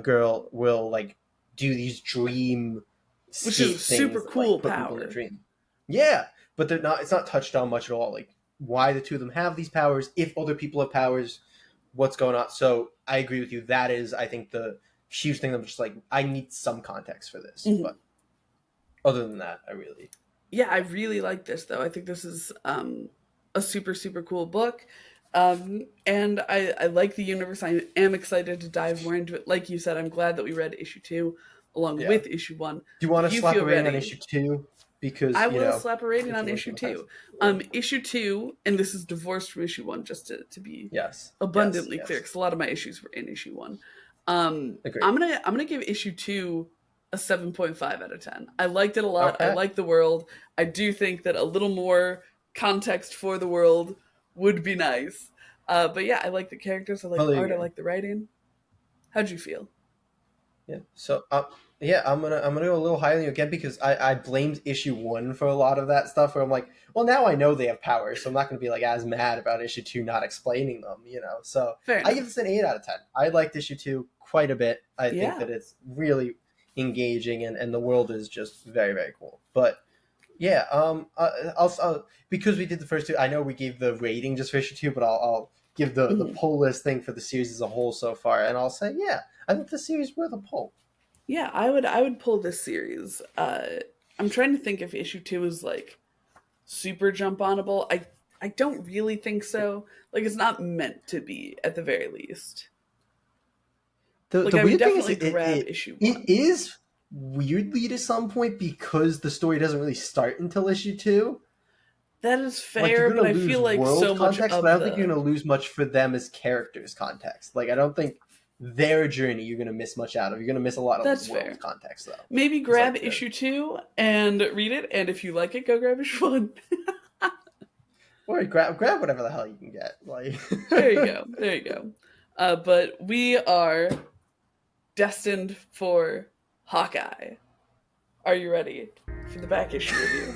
girl will, like, do these dream,
which is super cool, like, power.
Dream. Yeah, but they're not. It's not touched on much at all. Like, why the two of them have these powers? If other people have powers, what's going on? So I agree with you. That is, I think, the huge thing. I'm just like, I need some context for this. But other than that, I really
like this, though. I think this is a super, super cool book. And I like the universe. I am excited to dive more into it. Like you said, I'm glad that we read issue 2 along with issue 1.
Do you want to slap a rating on issue 2? Because
I will slap a rating on issue 2. Issue 2, and this is divorced from issue 1, just to be abundantly clear, because a lot of my issues were in issue 1. I'm gonna give issue 2 a 7.5 out of 10. I liked it a lot. Okay. I like the world. I do think that a little more context for the world would be nice. But yeah, I like the characters. I like the art. I like the writing. How'd you feel?
Yeah. So Yeah, I'm gonna go a little higher than you again because I blamed issue 1 for a lot of that stuff. Where I'm like, well, now I know they have powers, so I'm not gonna be like as mad about issue 2 not explaining them. So
Fair
I
enough.
give this an 8 out of 10. I liked issue 2 quite a bit. I think
Yeah.
that it's really engaging and the world is just very very cool. But yeah, I'll because we did the first two. I know we gave the rating just for issue 2, but I'll give the pull list thing for the series as a whole so far, and I'll say yeah, I think the series worth a pull.
Yeah, I would pull this series. I'm trying to think if issue 2 is like super jump onable. I don't really think so. Like it's not meant to be at the very least.
The,
Like
the
I would
weird thing is
definitely grab issue 1.
it is weirdly to some point because the story doesn't really start until issue 2.
That is
Like
fair,
you're
but
gonna
I
lose
feel like
world
so much
context,
of
but I don't think you're
the
gonna lose much for them as characters context. Like I don't think their journey you're gonna miss much out of. You're gonna miss a lot of
That's
world
fair.
context though.
Maybe
It's
grab
like
issue 2 and read it, and if you like it, go grab issue 1.
or grab whatever the hell you can get. Like
There you go. There you go. But we are destined for Hawkeye. Are you ready for the back issue review?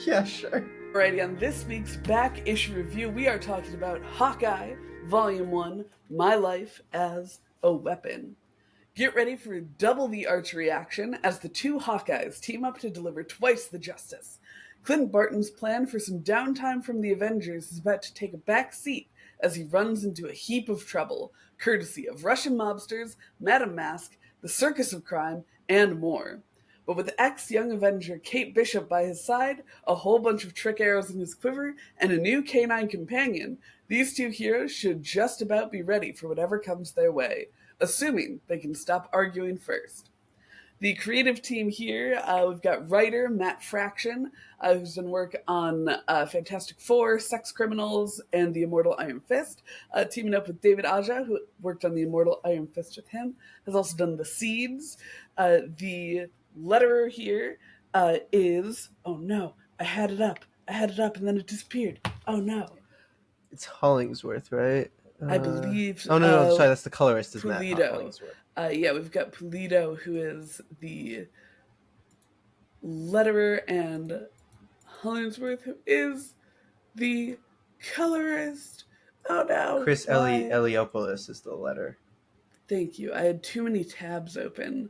Yeah, sure.
Alrighty, on this week's back issue review, we are talking about Hawkeye, Volume 1, My Life as a Weapon. Get ready for double the archery action as the two Hawkeyes team up to deliver twice the justice. Clint Barton's plan for some downtime from the Avengers is about to take a back seat as he runs into a heap of trouble, courtesy of Russian mobsters, Madame Mask, the Circus of Crime, and more. But with ex-Young Avenger Kate Bishop by his side, a whole bunch of trick arrows in his quiver, and a new canine companion, these two heroes should just about be ready for whatever comes their way, assuming they can stop arguing first. The creative team here, we've got writer Matt Fraction, who's done work on Fantastic Four, Sex Criminals, and The Immortal Iron Fist, teaming up with David Aja, who worked on The Immortal Iron Fist with him, has also done The Seeds. The letterer here is, oh no, I had it up, and then it disappeared. Oh no.
It's Hollingsworth, right?
I believe.
Oh no, sorry, that's the colorist. Is Matt
Pulido.
Hollingsworth.
Yeah, we've got Pulido, who is the letterer, and Hollingsworth, who is the colorist. Oh no!
Chris
why?
Eliopoulos is the letter.
Thank you. I had too many tabs open,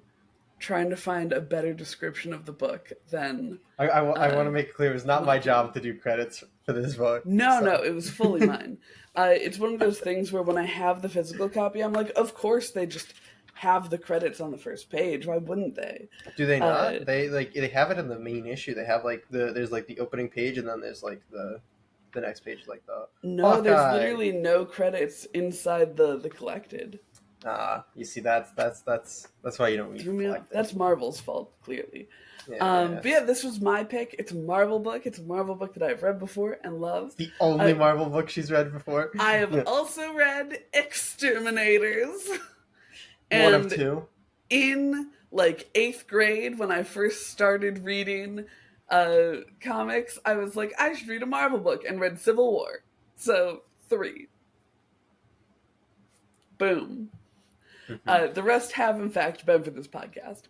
trying to find a better description of the book than.
I want to make it clear it was not my job to do credits for this book.
No, it was fully mine. It's one of those things where when I have the physical copy, I'm like, of course they just have the credits on the first page. Why wouldn't they?
Do they not? They have it in the main issue. They have there's the opening page and then there's the next page
No,
Hawkeye.
There's literally no credits inside the collected.
You see that's why you don't read collected.
That's Marvel's fault, clearly.
Yeah,
But yeah, this was my pick. It's a Marvel book. It's a Marvel book that I've read before and loved.
The only Marvel book she's read before.
I have also read Exterminators.
One of two.
In 8th grade, when I first started reading comics, I was like, I should read a Marvel book, and read Civil War. So 3. Boom. The rest have, in fact, been for this podcast.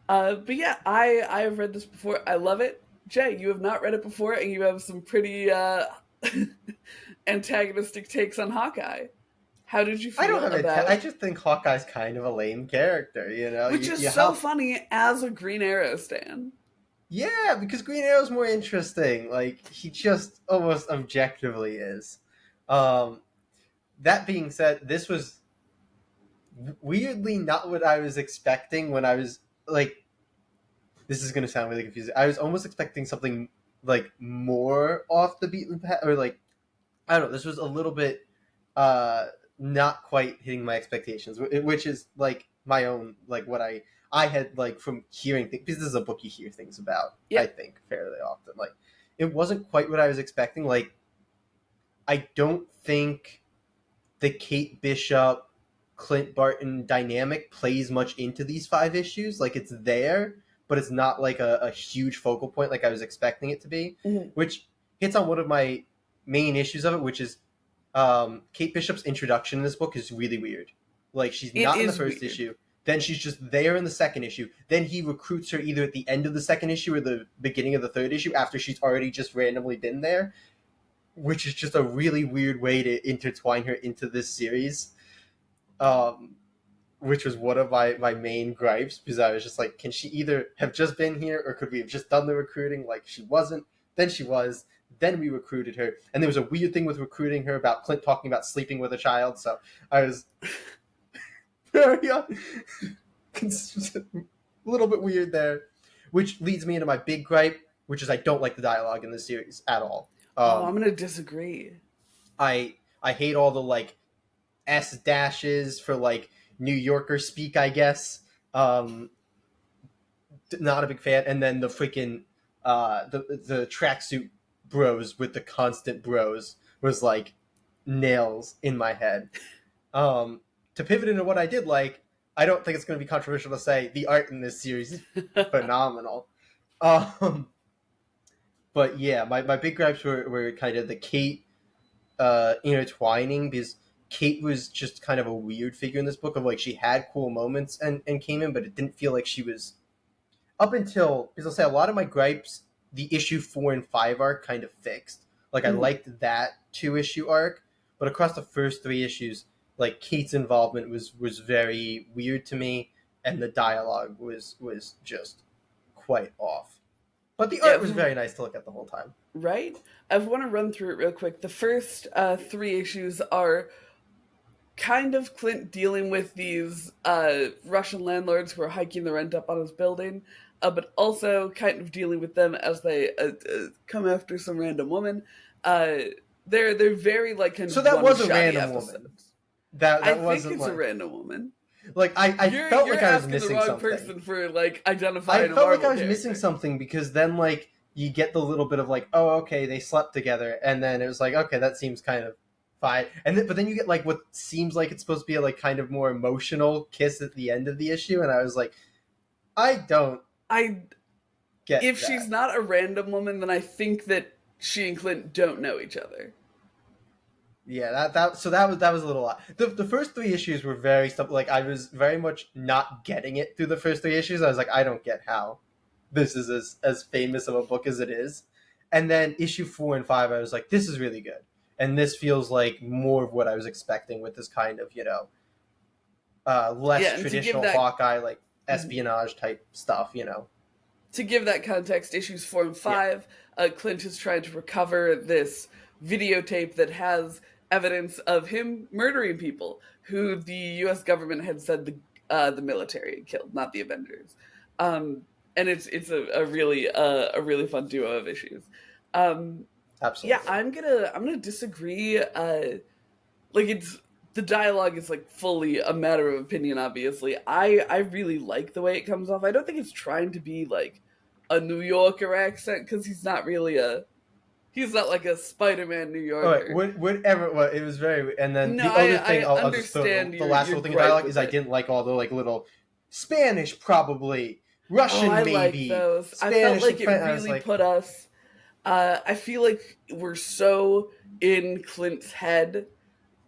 But yeah, I have read this before. I love it. Jay, you have not read it before, and you have some pretty antagonistic takes on Hawkeye. How did you feel about it?
I just think Hawkeye's kind of a lame character,
Which is so funny as a Green Arrow stan.
Yeah, because Green Arrow's more interesting. He just almost objectively is. That being said, this was weirdly not what I was expecting when I was this is going to sound really confusing. I was almost expecting something more off the beaten path, or I don't know, this was a little bit not quite hitting my expectations, which is my own what I had from hearing things, because this is a book you hear things about. Yep. I think fairly often. It wasn't quite what I was expecting. I don't think the Kate Bishop Clint Barton dynamic plays much into these 5 issues. It's there, but it's not a huge focal point I was expecting it to be, which hits on one of my main issues of it, which is Kate Bishop's introduction in this book is really weird. She's not in the first issue. Then she's just there in the second issue. Then he recruits her either at the end of the second issue or the beginning of the third issue after she's already just randomly been there, which is just a really weird way to intertwine her into this series. Which was one of my main gripes, because I was just like, can she either have just been here, or could we have just done the recruiting? Like, she wasn't, then she was, then we recruited her. And there was a weird thing with recruiting her about Clint talking about sleeping with a child, so I was very a little bit weird there. Which leads me into my big gripe, which is I don't like the dialogue in this series at all.
I'm going to disagree.
I hate all the, like, S dashes for, like, New Yorker speak, I guess. Not a big fan. And then the freaking the tracksuit bros with the constant bros was like nails in my head. To pivot into what I did like, I don't think it's going to be controversial to say the art in this series is phenomenal. But yeah, my big gripes were kind of the Kate intertwining, because Kate was just kind of a weird figure in this book of, like, she had cool moments and came in, but it didn't feel like she was, up until, because I'll say a lot of my gripes, the issue 4 and 5 arc kind of fixed. Like, I liked that 2-issue arc, but across the first 3 issues, like, Kate's involvement was very weird to me, and the dialogue was just quite off. But the art was very nice to look at the whole time.
Right? I want to run through it real quick. The first 3 issues are kind of Clint dealing with these Russian landlords who are hiking the rent up on his building, but also kind of dealing with them as they come after some random woman. They're very, like, kind of
so that was a random
episodes.
woman. That
I
wasn't,
think it's
like,
a random woman.
Like, I felt like I was missing
the wrong
something.
person for, like, identifying.
I felt like I was missing something, because then, like, you get the little bit of, like, oh, okay, they slept together, and then it was like, okay, that seems kind of fine. But then you get, like, what seems like it's supposed to be a, like, kind of more emotional kiss at the end of the issue, and I was like, I get
if
that.
she's not a random woman, then I think that she and Clint don't know each other.
Yeah, that was a little odd. The first 3 issues were very stuff, like, I was very much not getting it through the first 3 issues. I was like, I don't get how this is as famous of a book as it is. And then issue 4 and 5, I was like, this is really good. And this feels like more of what I was expecting with this kind of, less traditional Hawkeye, like, espionage type stuff,
To give that context, issues 4 and 5, Clint is trying to recover this videotape that has evidence of him murdering people who the U.S. government had said the military had killed, not the Avengers. And it's a really fun duo of issues.
Absolutely.
Yeah, I'm gonna disagree. The dialogue is, like, fully a matter of opinion, obviously. I really like the way it comes off. I don't think it's trying to be, like, a New Yorker accent, because he's not like a Spider-Man New Yorker.
Right, whatever. Well, it was very. And then the other thing, I'll just throw the last little thing in dialogue is I didn't like all the, like, little Spanish, probably Russian, maybe.
I like those.
Spanish,
I felt like it
French,
really put us. I feel like we're so in Clint's head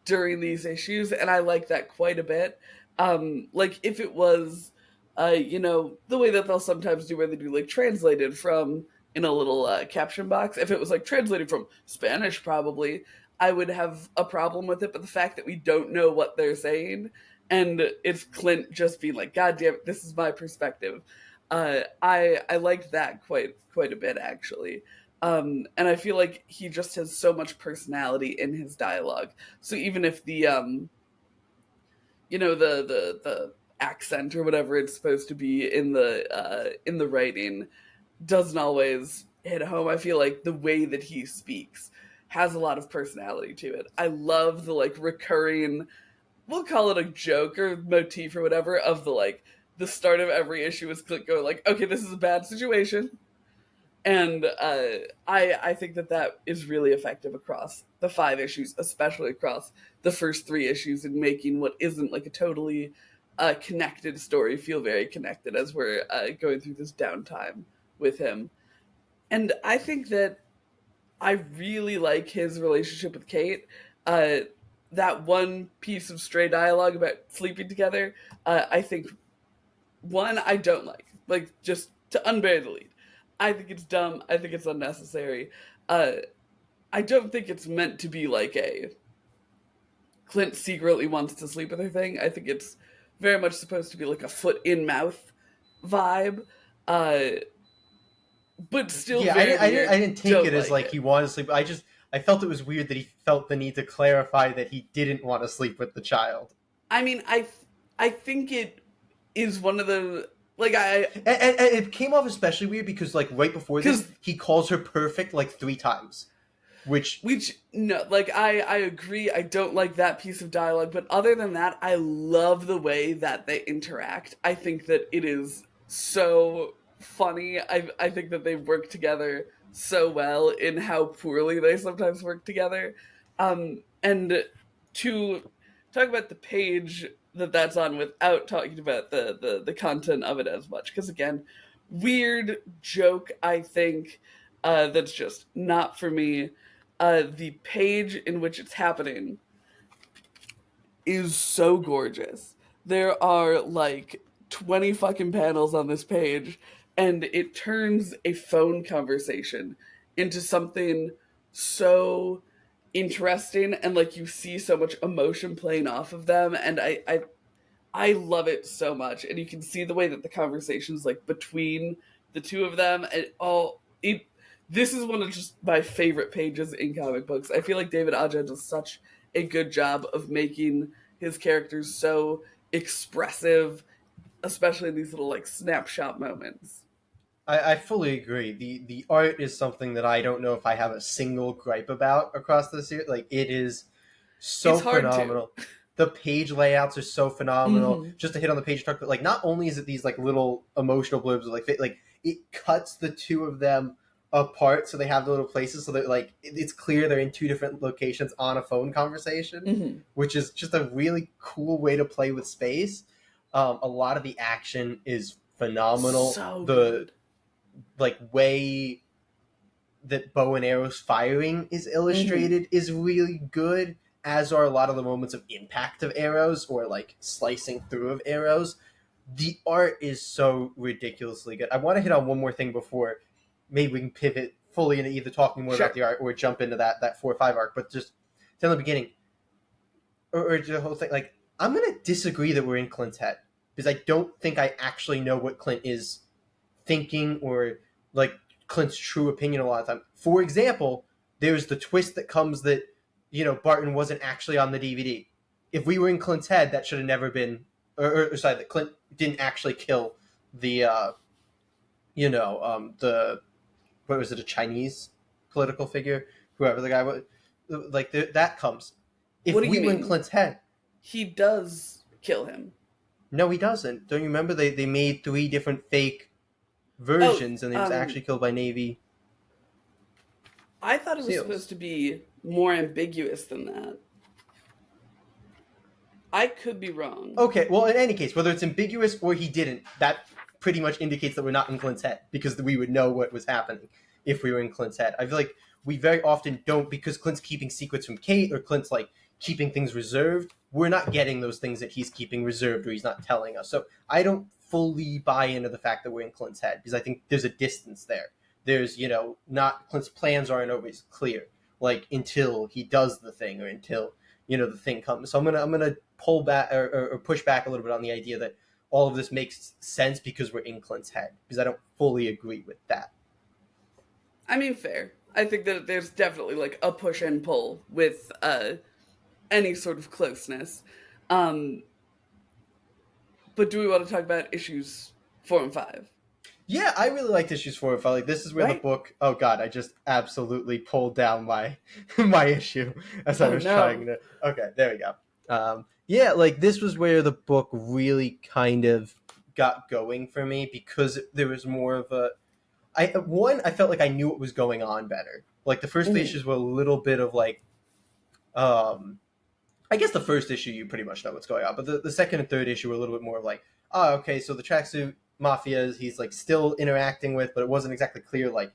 during these issues, and I like that quite a bit. Like, if it was, the way that they'll sometimes do, where they do, like, translated from in a little caption box. If it was, like, translated from Spanish, probably, I would have a problem with it. But the fact that we don't know what they're saying, and it's Clint just being like, God damn it, this is my perspective. I liked that quite a bit, actually. And I feel like he just has so much personality in his dialogue. So even if the the accent or whatever it's supposed to be in the writing doesn't always hit home, I feel like the way that he speaks has a lot of personality to it. I love the, like, recurring, we'll call it a joke or motif or whatever, of the, like, the start of every issue is Clint going, like, okay, this is a bad situation. And I think that is really effective across the 5 issues, especially across the first 3 issues, in making what isn't, like, a totally connected story feel very connected as we're going through this downtime with him. And I think that I really like his relationship with Kate. That one piece of stray dialogue about sleeping together, I think one I don't like just to unbury the lead. I think it's dumb. I think it's unnecessary. I don't think it's meant to be like a Clint secretly wants to sleep with her thing. I think it's very much supposed to be like a foot in mouth vibe, uh, but still
Yeah,
very weird.
I didn't take it as like he wanted to sleep. I felt it was weird that he felt the need to clarify that he didn't want to sleep with the child.
I mean, I think it is one of the like I
And it came off especially weird because like right before this, he calls her perfect like 3 times. Which
no, like I agree. I don't like that piece of dialogue, but other than that, I love the way that they interact. I think that it is so funny. I think that they work together so well in how poorly they sometimes work together. And to talk about the page that's on without talking about the content of it as much, because again, weird joke. I think that's just not for me. The page in which it's happening is so gorgeous. There are like 20 fucking panels on this page, and it turns a phone conversation into something so interesting, and like you see so much emotion playing off of them, and I love it so much. And you can see the way that the conversations like between the two of them, and this is one of just my favorite pages in comic books. I feel like David Aja does such a good job of making his characters so expressive, especially in these little like snapshot moments.
I fully agree. The art is something that I don't know if I have a single gripe about across the series. Like it is so phenomenal. The page layouts are so phenomenal. Mm-hmm. Just to hit on the page talk, but like not only is it these like little emotional blurbs, like it cuts the two of them apart so they have the little places so that like it's clear they're in 2 different locations on a phone conversation, mm-hmm. which is just a really cool way to play with space. A lot of the action is phenomenal.
So
the
good.
Like way that bow and arrows firing is illustrated, mm-hmm. is really good, as are a lot of the moments of impact of arrows or like slicing through of arrows. The art is so ridiculously good. I want to hit on one more thing before maybe we can pivot fully into either talking more about the art or jump into that 4 or 5 arc. But just tell the beginning or the whole thing. Like I'm going to disagree that we're in Clint's head because I don't think I actually know what Clint is thinking or like Clint's true opinion a lot of the time. For example, there's the twist that comes that, you know, Barton wasn't actually on the DVD. If we were in Clint's head, that should have never been, or sorry, that Clint didn't actually kill the, the, what was it, a Chinese political figure, whoever the guy was, like that comes. If we were in Clint's head,
he does kill him.
No, he doesn't. Don't you remember they made 3 different fake versions and he was actually killed by Navy.
I thought it was supposed to be more ambiguous than that. I could be wrong.
Okay, well, in any case, whether it's ambiguous or he didn't, that pretty much indicates that we're not in Clint's head because we would know what was happening if we were in Clint's head. I feel like we very often don't, because Clint's keeping secrets from Kate or Clint's like keeping things reserved, we're not getting those things that he's keeping reserved or he's not telling us. So I don't fully buy into the fact that we're in Clint's head because I think there's a distance there. There's, you know, not Clint's plans aren't always clear, like until he does the thing or until, you know, the thing comes. So I'm gonna pull back or push back a little bit on the idea that all of this makes sense because we're in Clint's head, because I don't fully agree with that.
I mean, fair. I think that there's definitely like a push and pull with any sort of closeness. But do we want to talk about issues 4 and 5?
Yeah, I really liked issues 4 and 5. Like, this is where the book... Oh, God, I just absolutely pulled down my my issue as I was trying to... Okay, there we go. Yeah, like, this was where the book really kind of got going for me because there was more of a... I felt like I knew what was going on better. Like, the first issues were a little bit of, like... I guess the first issue you pretty much know what's going on, but the second and third issue were a little bit more of like, oh, okay, so the tracksuit mafia he's like still interacting with, but it wasn't exactly clear like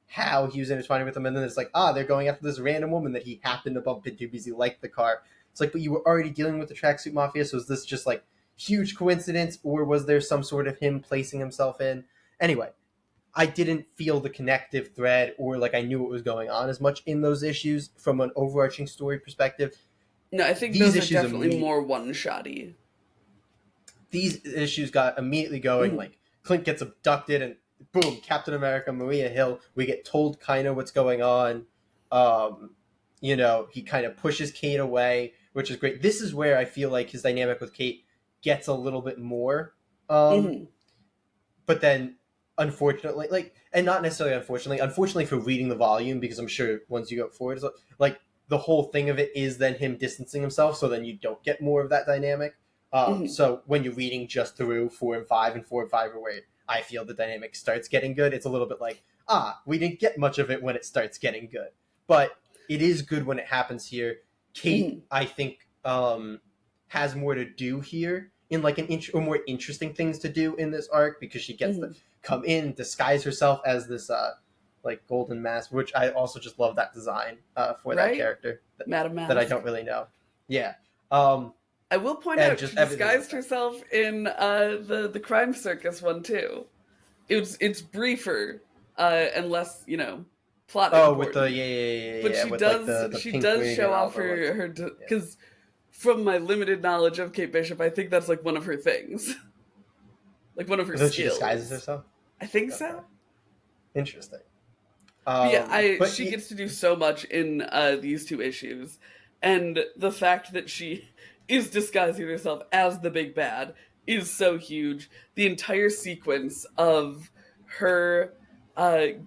how he was intertwining with them. And then it's like, they're going after this random woman that he happened to bump into because he liked the car. It's like, but you were already dealing with the tracksuit mafia, so is this just like huge coincidence, or was there some sort of him placing himself in? Anyway, I didn't feel the connective thread, or like I knew what was going on as much in those issues from an overarching story perspective.
No, I think
These
those are
issues
definitely more one-shotty.
These issues got immediately going. Like Clint gets abducted, and boom, Captain America, Maria Hill. We get told kind of what's going on. He kind of pushes Kate away, which is great. This is where I feel like his dynamic with Kate gets a little bit more. But then, unfortunately, and not necessarily unfortunately for reading the volume, because I'm sure once you go forward, like the whole thing of it is then him distancing himself, so then you don't get more of that dynamic. So when you're reading just through 4 and 5, and 4 and 5 are where I feel the dynamic starts getting good, it's a little bit like, we didn't get much of it when it starts getting good. But it is good when it happens here. Kate, I think, has more to do here, in like or more interesting things to do in this arc, because she gets to come in, disguise herself as this like golden mask, which I also just love that design for that character
Madam Mask.
that I don't really know. Yeah.
I will point out she disguised herself in the crime circus one too. It's briefer and less, plot important.
With the
But she
with
does
like the
she does show off her because from my limited knowledge of Kate Bishop, I think that's like one of her things. Like one of her skills.
She disguises herself?
I think so.
Interesting.
She gets to do so much in these 2 issues, and the fact that she is disguising herself as the big bad is so huge. The entire sequence of her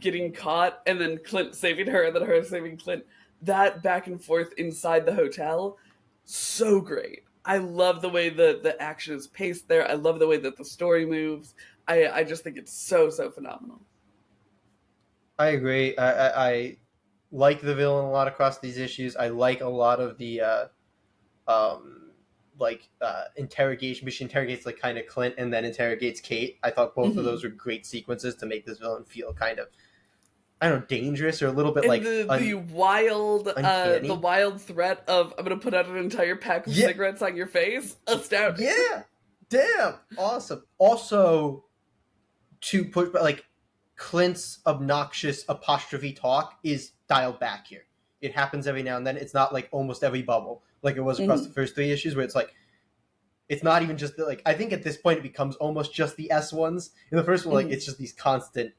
getting caught, and then Clint saving her, and then her saving Clint, that back and forth inside the hotel, so great. I love the way the action is paced there. I love the way that the story moves. I just think it's so phenomenal.
I agree. I like the villain a lot across these issues. I like a lot of the interrogation. She interrogates like kind of Clint and then interrogates Kate. I thought both of those were great sequences to make this villain feel kind of, I don't know, dangerous, or a little bit
and
like
the wild threat of, I'm gonna put out an entire pack of cigarettes on your face. Astounding.
Yeah, damn, awesome. Also, to put like Clint's obnoxious apostrophe talk is dialed back here. It happens every now and then. It's not like almost every bubble like it was across the first 3 issues, where it's like, it's not even just like, I think at this point it becomes almost just the S ones. In the first one, like it's just these constant,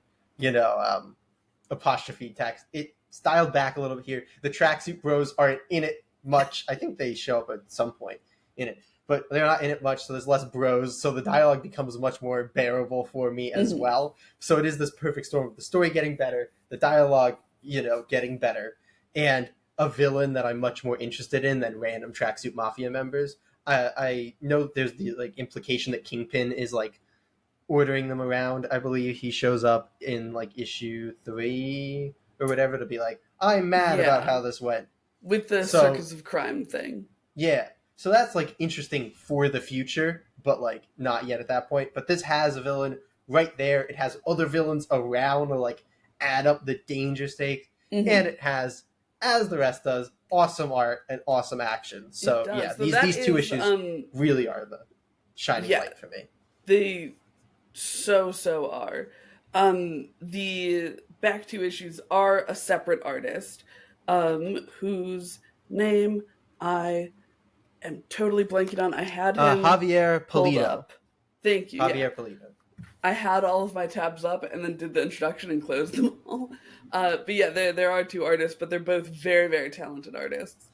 apostrophe text. It's dialed back a little bit here. The tracksuit bros aren't in it much. I think they show up at some point in it, but they're not in it much, so there's less bros, so the dialogue becomes much more bearable for me as well. So it is this perfect storm of the story getting better, the dialogue, getting better, and a villain that I'm much more interested in than random tracksuit mafia members. I know there's the like implication that Kingpin is like ordering them around. I believe he shows up in like issue 3 or whatever to be like, I'm mad about how this went.
With the Circus of Crime thing.
Yeah. So that's like interesting for the future, but like not yet at that point. But this has a villain right there. It has other villains around to like add up the danger stakes. And it has, as the rest does, awesome art and awesome action. So yeah, these 2 issues really are the shining light for me.
They so are. The back 2 issues are a separate artist, whose name I am totally blanking on. I had him
Javier Pulido.
Up. Thank you.
Javier Pulido.
I had all of my tabs up and then did the introduction and closed them all. But yeah, there are 2 artists, but they're both very, very talented artists.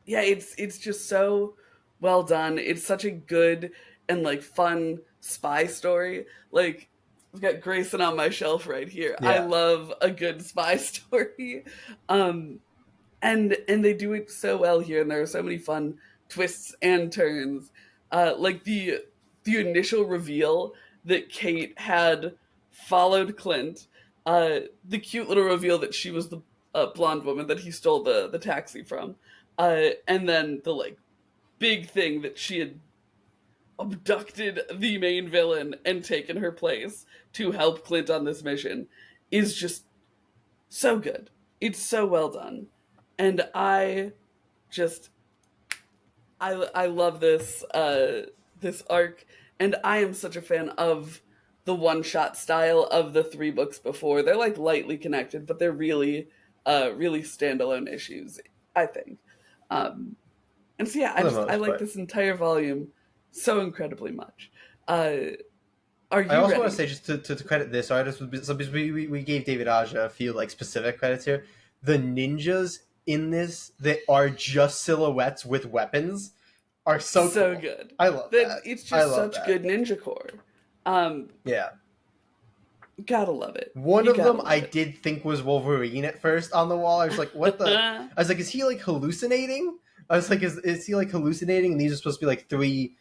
It's just so well done. It's such a good and like fun spy story. Like, I've got Grayson on my shelf right here. Yeah. I love a good spy story. And they do it so well here, and there are so many fun twists and turns. Like the initial reveal that Kate had followed Clint, the cute little reveal that she was the blonde woman that he stole the taxi from, and then the like big thing that she had abducted the main villain and taken her place to help Clint on this mission is just so good. It's so well done. And I I love this this arc, and I am such a fan of the one-shot style of the 3 books before. They're like lightly connected, but they're really really standalone issues, I think. And so yeah,
For the
I
most
like
part.
this entire volume so incredibly much. Are
I
you
also want
ready?
to say, just to credit this artist, so because we gave David Aja a few like specific credits here. The ninjas in this that are just silhouettes with weapons are so
So
cool.
good.
I love
That
that.
it's
I
just
love
such
that.
good ninja core. Um,
Yeah.
gotta love it.
One
You
of
gotta
them I
love it.
did think was Wolverine at first on the wall. I was like, what the? I was like, is he like hallucinating? I was like, is he like hallucinating? And these are supposed to be like 3,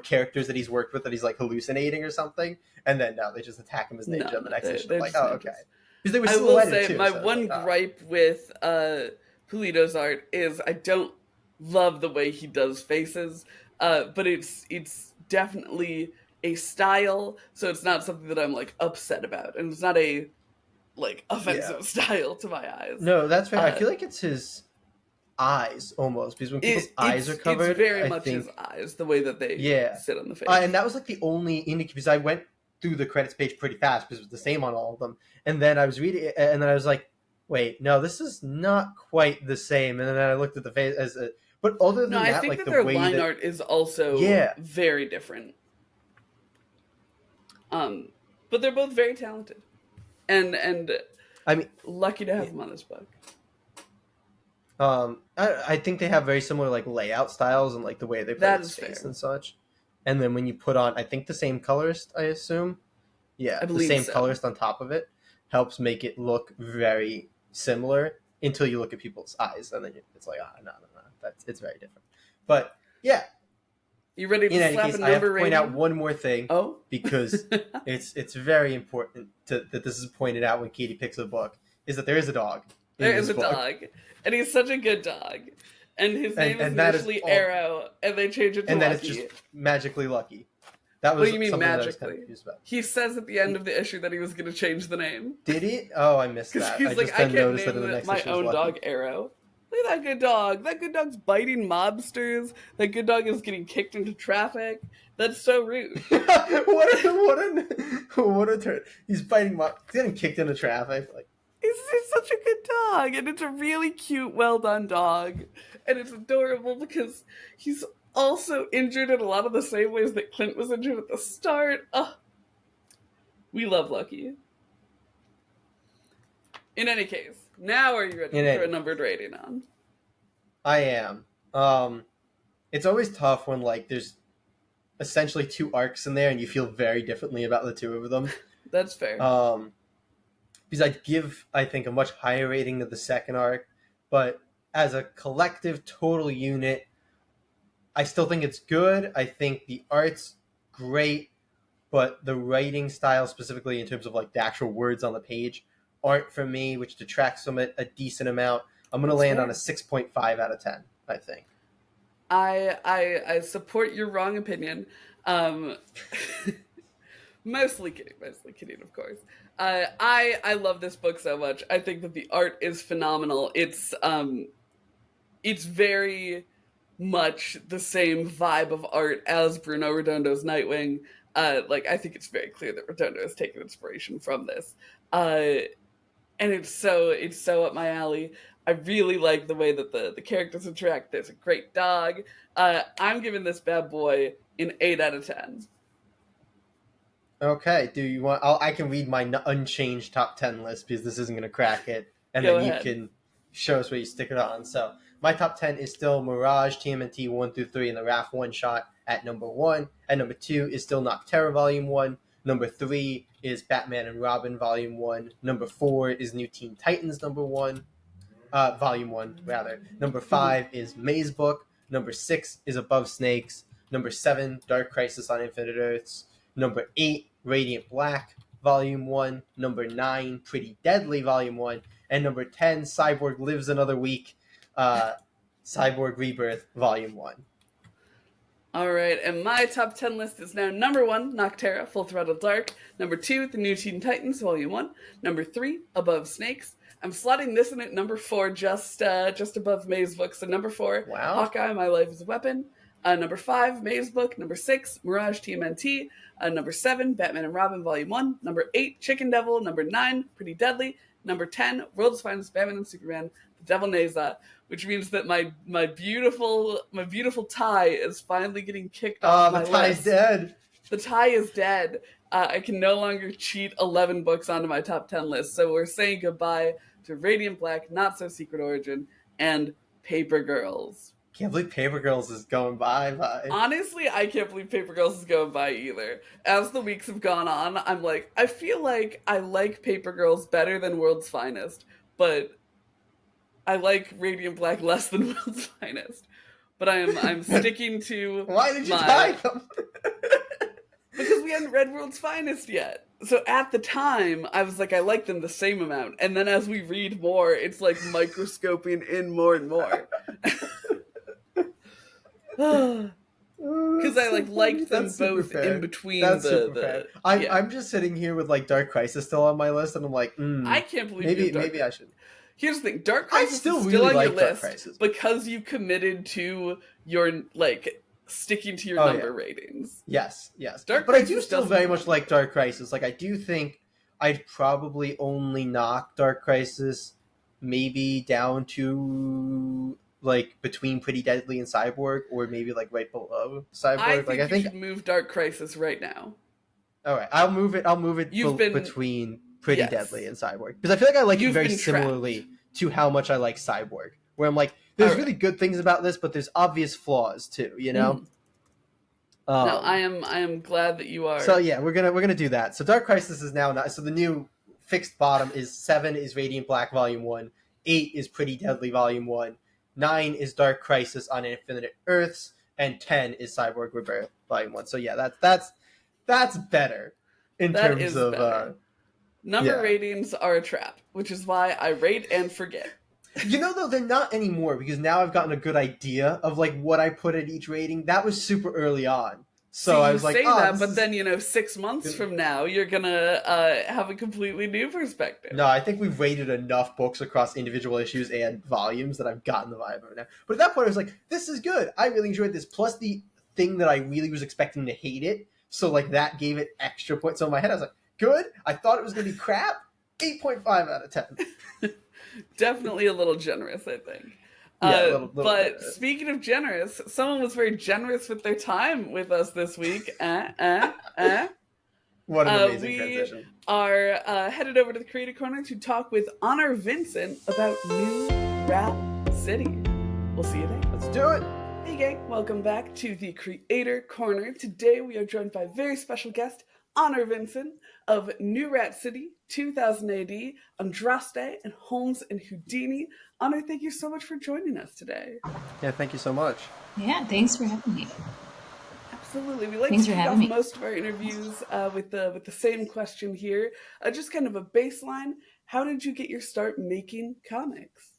characters that he's worked with that he's like hallucinating or something. And then no, they just attack him as
No,
ninja in the next issue. I'm
they're
like,
just
oh,
ninjas.
okay. Because they were
I will
silhouetted
say
too.
my
So I was
one
like, oh.
gripe with Pulido's art is I don't love the way he does faces, but it's definitely a style, so it's not something that I'm like upset about, and it's not a like
Yeah.
offensive style to my eyes.
No, that's fair. I
Uh,
feel like it's his eyes almost because when people's eyes are
it's
covered,
very
I
much his
think
eyes, the way that they
yeah.
sit on the face.
And that was like the only indicator because I went through the credits page pretty fast because it was the same on all of them. And then I was reading it, and then I was like, wait, no, this is not quite the same. And then I looked at the face as a, but other than
No, I
that,
think
like
that
the
their
way
line
that
art is also
yeah,
very different. But they're both very talented, and
I mean,
lucky to have them on this book.
I think they have very similar like layout styles and like the way they play
That
his
is
face
fair.
and such. And then when you put on, I think the same colorist, I assume, yeah,
I
the
believe
same
so.
colorist on top of it helps make it look very similar until you look at people's eyes, and then it's like, no, it's very different. But yeah,
You ready
in
to
any
slap
case,
a
I have to
number
point out
rating?
one more thing
Oh,
because it's very important that this is pointed out when Katie picks a book is that there is a dog in
there
this
is a
book,
dog, and he's such a good dog. And his name is
and that is
initially
all,
Arrow, and they change it to
and then
Lucky.
it's just magically lucky. That
What
was
do you mean
something that I was kind of
magically?
confused about.
He says at the end of the issue that he was going to change the name.
Did he? Oh, I missed
Because
that.
he's
I
like,
just
I
then
can't
noticed that in the
name
next
my
issue was
own
lucky.
dog Arrow. Look at that good dog. That good dog's biting mobsters. That good dog is getting kicked into traffic. That's so rude.
what a turn! He's biting. He's getting kicked into traffic. Like
He's such a good dog, and it's a really cute, well done dog, and it's adorable because he's also injured in a lot of the same ways that Clint was injured at the start. We love Lucky. In any case, now are you ready to throw a numbered rating on?
I am. It's always tough when like there's essentially 2 arcs in there, and you feel very differently about the 2 of them.
That's fair.
Because I'd give, I think, a much higher rating to the second arc, but as a collective total unit, I still think it's good. I think the art's great, but the writing style, specifically in terms of like the actual words on the page, aren't for me, which detracts from it a decent amount. I'm going to land on a 6.5 out of 10, I think.
I support your wrong opinion. Mostly kidding, of course. I love this book so much. I think that the art is phenomenal. It's very much the same vibe of art as Bruno Redondo's Nightwing. Like I think it's very clear that Redondo has taken inspiration from this. And it's so up my alley. I really like the way that the characters interact. There's a great dog. I'm giving this bad boy an 8 out of 10.
Okay, do you want? I can read my unchanged top 10 list because this isn't going to crack it, and
Go
then
ahead.
you can show us where you stick it on. So my top 10 is still Mirage, TMNT 1 through 3, and the Raph one shot at number 1. At number 2 is still Nocterra Volume 1. Number 3 is Batman and Robin Volume 1. Number 4 is New Teen Titans Volume 1 rather. Number 5 is Maze Book. Number 6 is Above Snakes. Number 7, Dark Crisis on Infinite Earths. Number 8, Radiant Black Volume 1. Number 9, Pretty Deadly Volume 1. And number 10, Cyborg Lives Another Week, Cyborg Rebirth Volume 1.
All right, and my top 10 list is now number 1, Nocterra, Full Throttle Dark. Number 2, The New Teen Titans, Volume 1. Number 3, Above Snakes. I'm slotting this in at number 4, just above May's book. So number 4,
Wow.
Hawkeye, My Life is a Weapon. Number 5, May's book. Number 6, Mirage TMNT. Number 7, Batman and Robin Volume 1. Number 8, Chicken Devil. Number 9, Pretty Deadly. Number 10, World's Finest Batman and Superman, The Devil Neza, which means that my beautiful tie is finally getting kicked off my list.
The tie's dead.
The tie is dead. I can no longer cheat 11 books onto my top 10 list, so we're saying goodbye to Radiant Black, Not So Secret Origin, and Paper Girls.
Can't believe Paper Girls is going by.
Honestly, I can't believe Paper Girls is going by either. As the weeks have gone on, I'm like, I feel like I like Paper Girls better than World's Finest, but I like Radiant Black less than World's Finest. But I'm sticking to
Why did you tie them?
Because we hadn't read World's Finest yet. So at the time, I was like, I like them the same amount. And then as we read more, it's like microscoping in more and more. Because I liked them both in between.
That's super fair. I'm just sitting here with Dark Crisis still on my list, and I'm like,
I can't believe
maybe I should.
Here's the thing: Dark Crisis is still
really
on
like
your
Dark
list
Crisis.
because you committed to your sticking to your number ratings.
Yes.
Dark
but I do
Crisis
still very much like Dark Crisis. I do think I'd probably only knock Dark Crisis maybe down to between Pretty Deadly and Cyborg, or maybe right below Cyborg.
I think you should move Dark Crisis right now.
All right, I'll move it. Between Pretty Deadly and Cyborg, because I feel like I like it very similarly to how much I like Cyborg. Where I'm like, there's really good things about this, but there's obvious flaws too. You know.
No, I am glad that you are.
So yeah, we're gonna do that. So Dark Crisis is now not. So the new fixed bottom is 7 is Radiant Black Volume 1, 8 is Pretty Deadly Volume 1. 9 is Dark Crisis on Infinite Earths, and 10 is Cyborg Rebirth Volume 1. So yeah, that's better in terms of
number ratings are a trap, which is why I rate and forget.
Though they're not anymore, because now I've gotten a good idea of what I put at each rating. That was super early on. So I was like,
but then 6 months from now, you're gonna have a completely new perspective.
No, I think we've rated enough books across individual issues and volumes that I've gotten the vibe of it now. But at that point, I was like, this is good. I really enjoyed this. Plus the thing that I really was expecting to hate it. So that gave it extra points. So in my head, I was like, good. I thought it was gonna be crap. 8.5 out of 10.
Definitely a little generous, I think.
Little
but speaking of generous, someone was very generous with their time with us this week.
What an amazing transition.
We are headed over to the Creator Corner to talk with Honor Vincent about New Rap City. We'll see you there.
Let's do it.
Hey gang, welcome back to the Creator Corner. Today we are joined by a very special guest, Honor Vincent of New Rat City, 2000 AD, Andraste, and Holmes and Houdini. Honor, thank you so much for joining us today.
Yeah, thank you so much.
Yeah, thanks for having me.
Absolutely. We like to kick off most of our interviews with the same question here. Just kind of a baseline. How did you get your start making comics?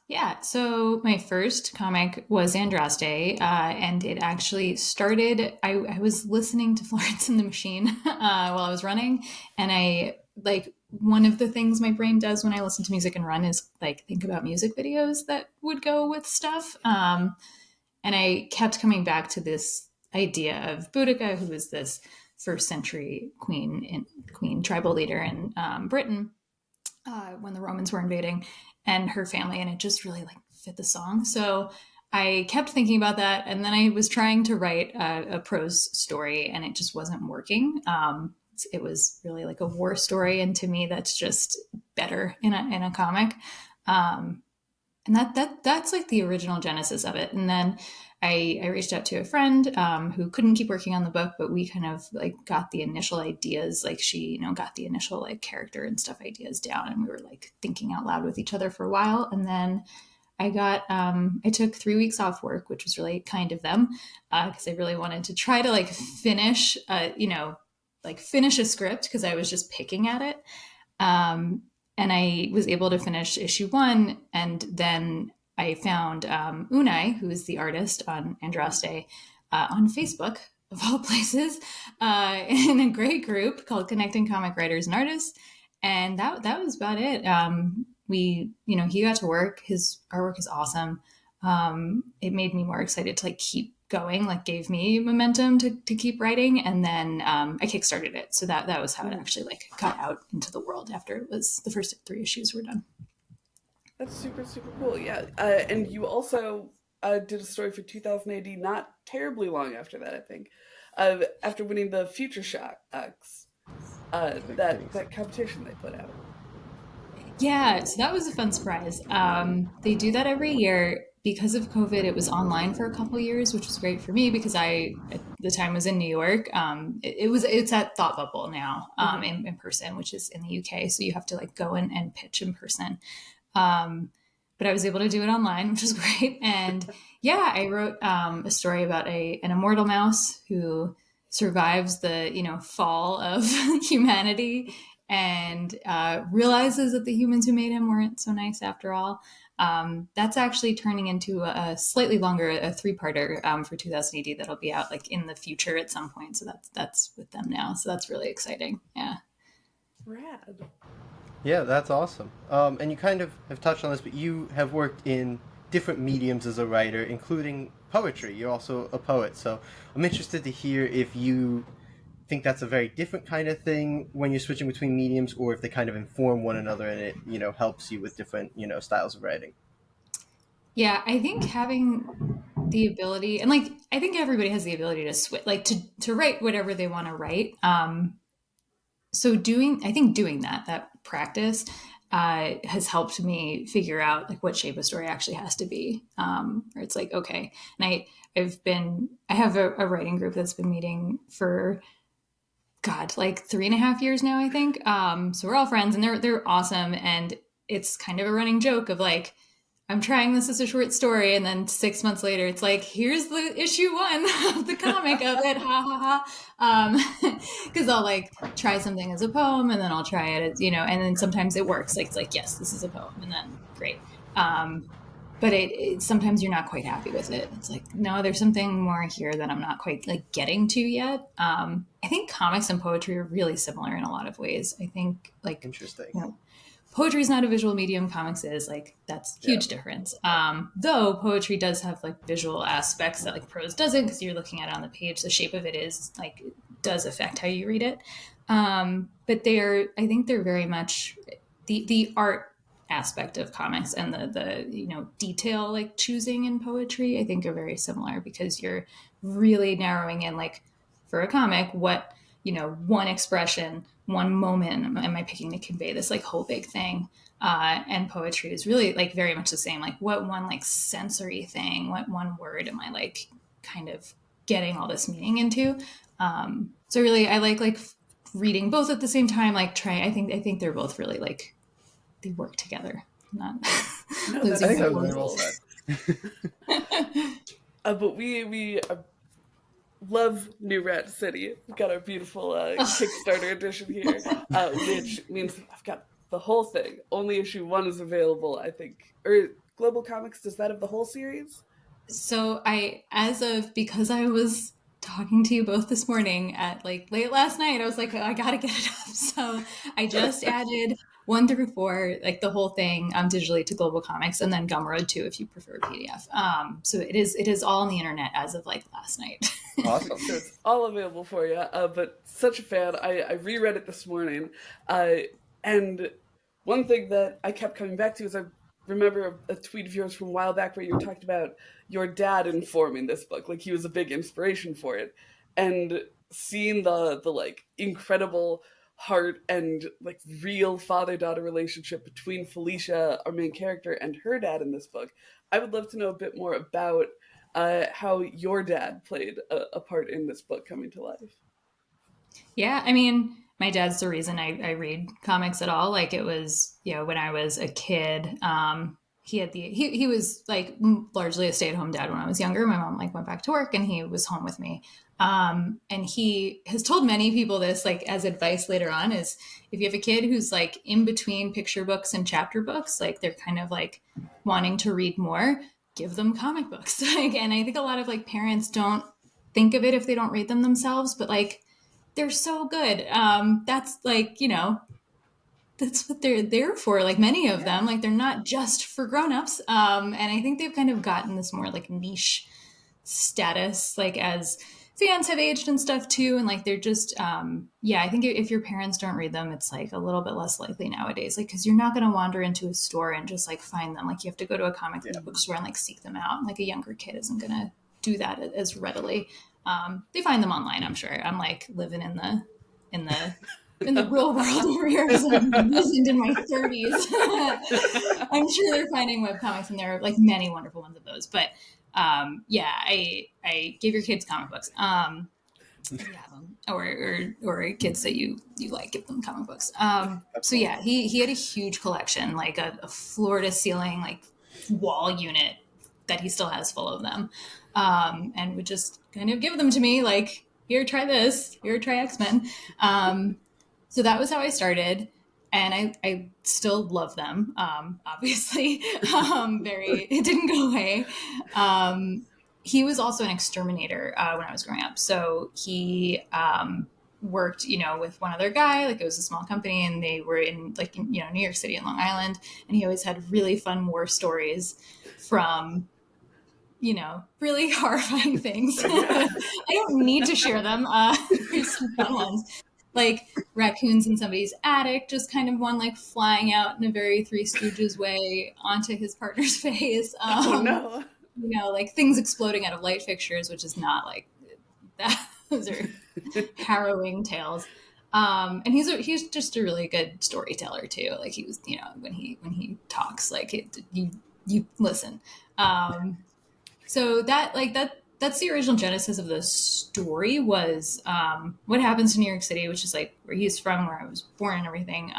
Yeah, so my first comic was Andraste, and it actually started, I was listening to Florence and the Machine while I was running, and one of the things my brain does when I listen to music and run is think about music videos that would go with stuff. And I kept coming back to this idea of Boudica, who was this first century queen tribal leader in Britain when the Romans were invading, and her family, and it just really fit the song. So I kept thinking about that, and then I was trying to write a prose story, and it just wasn't working. It was really a war story, and to me, that's just better in a comic. And that's the original genesis of it. And then I reached out to a friend who couldn't keep working on the book, but we kind of got the initial ideas. She got the initial character and stuff ideas down, and we were thinking out loud with each other for a while. And then I took 3 weeks off work, which was really kind of them, because I really wanted to try to finish finish a script, because I was just picking at it. And I was able to finish issue 1, and then I found Unai, who is the artist on Andraste, on Facebook, of all places, in a great group called Connecting Comic Writers and Artists. And that was about it. We, he got to work. His artwork is awesome. It made me more excited to like keep going, like gave me momentum to keep writing. And then I kickstarted it. So that was how it actually like got out into the world after it was the first 3 issues were done.
That's super, super cool. Yeah. And you also did a story for 2000 AD not terribly long after that, I think. After winning the Future Shocks, that competition they put out.
Yeah, so that was a fun surprise. They do that every year. Because of COVID, it was online for a couple years, which was great for me because I, at the time, was in New York. It's at Thought Bubble now, in person, which is in the UK. So you have to like go in and pitch in person. But I was able to do it online, which was great. And yeah, I wrote a story about an immortal mouse who survives the fall of humanity and realizes that the humans who made him weren't so nice after all. That's actually turning into a slightly longer, a 3-parter for 2000 AD that'll be out like in the future at some point. So that's with them now. So that's really exciting. Yeah.
Rad.
Yeah, that's awesome. And you kind of have touched on this, but you have worked in different mediums as a writer, including poetry. You're also a poet. So I'm interested to hear if you think that's a very different kind of thing when you're switching between mediums, or if they kind of inform one another and it, helps you with different, styles of writing.
Yeah, I think having the ability, and like I think everybody has the ability to switch, like to write whatever they want to write. So I think doing that practice has helped me figure out like what shape a story actually has to be. Or it's like, okay, and I have a writing group that's been meeting for like 3.5 years now, I think. So we're all friends and they're awesome. And it's kind of a running joke of like, I'm trying this as a short story, and then 6 months later, it's like, here's the issue 1 of the comic of it, ha ha ha. Because I'll like try something as a poem, and then I'll try it as, and then sometimes it works. Like it's like, yes, this is a poem, and then great. But it sometimes you're not quite happy with it. It's like, no, there's something more here that I'm not quite like getting to yet. I think comics and poetry are really similar in a lot of ways. I think like
interesting.
Poetry is not a visual medium. Comics is like that's huge difference. Though poetry does have like visual aspects that like prose doesn't, because you're looking at it on the page. The shape of it is like does affect how you read it. But I think they're very much the art aspect of comics and the detail like choosing in poetry. I think are very similar because you're really narrowing in like for a comic what one expression, one moment am I picking to convey this like whole big thing. And poetry is really like very much the same. Like what one like sensory thing, what one word am I like kind of getting all this meaning into. So really I like reading both at the same time, like trying, I think they're both really like, they work together. Not
No,
I think that was very well said.
But we love New Rat City. We've got our beautiful Kickstarter edition here, which means I've got the whole thing. Only issue 1 is available, I think. Or Global Comics, does that have the whole series?
So because I was talking to you both this morning at like late last night, I was like, oh, I gotta get it up. So I just added 1 through 4, like the whole thing, digitally to Global Comics, and then Gumroad too if you prefer PDF. So it is all on the internet as of like last night.
Awesome.
So it's all available for you. But such a fan. I reread it this morning, and one thing that I kept coming back to is I remember a tweet of yours from a while back where you talked about your dad informing this book, like he was a big inspiration for it, and seeing the like incredible heart and like real father-daughter relationship between Felicia, our main character, and her dad in this book. I would love to know a bit more about how your dad played a part in this book coming to life.
Yeah, I mean, my dad's the reason I read comics at all. Like it was, when I was a kid, he was like largely a stay-at-home dad when I was younger. My mom like went back to work and he was home with me. And he has told many people this like as advice later on is if you have a kid who's like in between picture books and chapter books, like they're kind of like wanting to read more, give them comic books. Like, and I think a lot of like parents don't think of it if they don't read them themselves, but like they're so good. That's like, that's what they're there for. Like many of them, like they're not just for grown-ups. And I think they've kind of gotten this more like niche status, like as fans have aged and stuff too. And like they're just, yeah, I think if your parents don't read them, it's like a little bit less likely nowadays. Like, because you're not going to wander into a store and just like find them. Like you have to go to a comic book store and like seek them out. Like a younger kid isn't going to do that as readily. They find them online, I'm sure. I'm like living in the real world over here as I'm wizened in my 30s. I'm sure they're finding webcomics, and there are like many wonderful ones of those. But yeah, I give your kids comic books. Or kids that you like, give them comic books. So yeah, he had a huge collection, like a floor to ceiling like wall unit that he still has full of them, and would just kind of give them to me like, here, try this, here, try X-Men. So that was how I started, and I still love them. Obviously, it didn't go away. He was also an exterminator when I was growing up. So he worked, with one other guy. Like it was a small company, and they were in New York City and Long Island. And he always had really fun war stories from, really horrifying things. I don't need to share them. There's some fun ones. Like raccoons in somebody's attic, just kind of one like flying out in a very Three Stooges way onto his partner's face.
Oh no.
Like things exploding out of light fixtures, which is not like that. Those are harrowing tales. And he's just a really good storyteller too. Like he was, when he talks, like you listen. So that's the original genesis of the story, was what happens in New York City, which is like where he's from, where I was born and everything,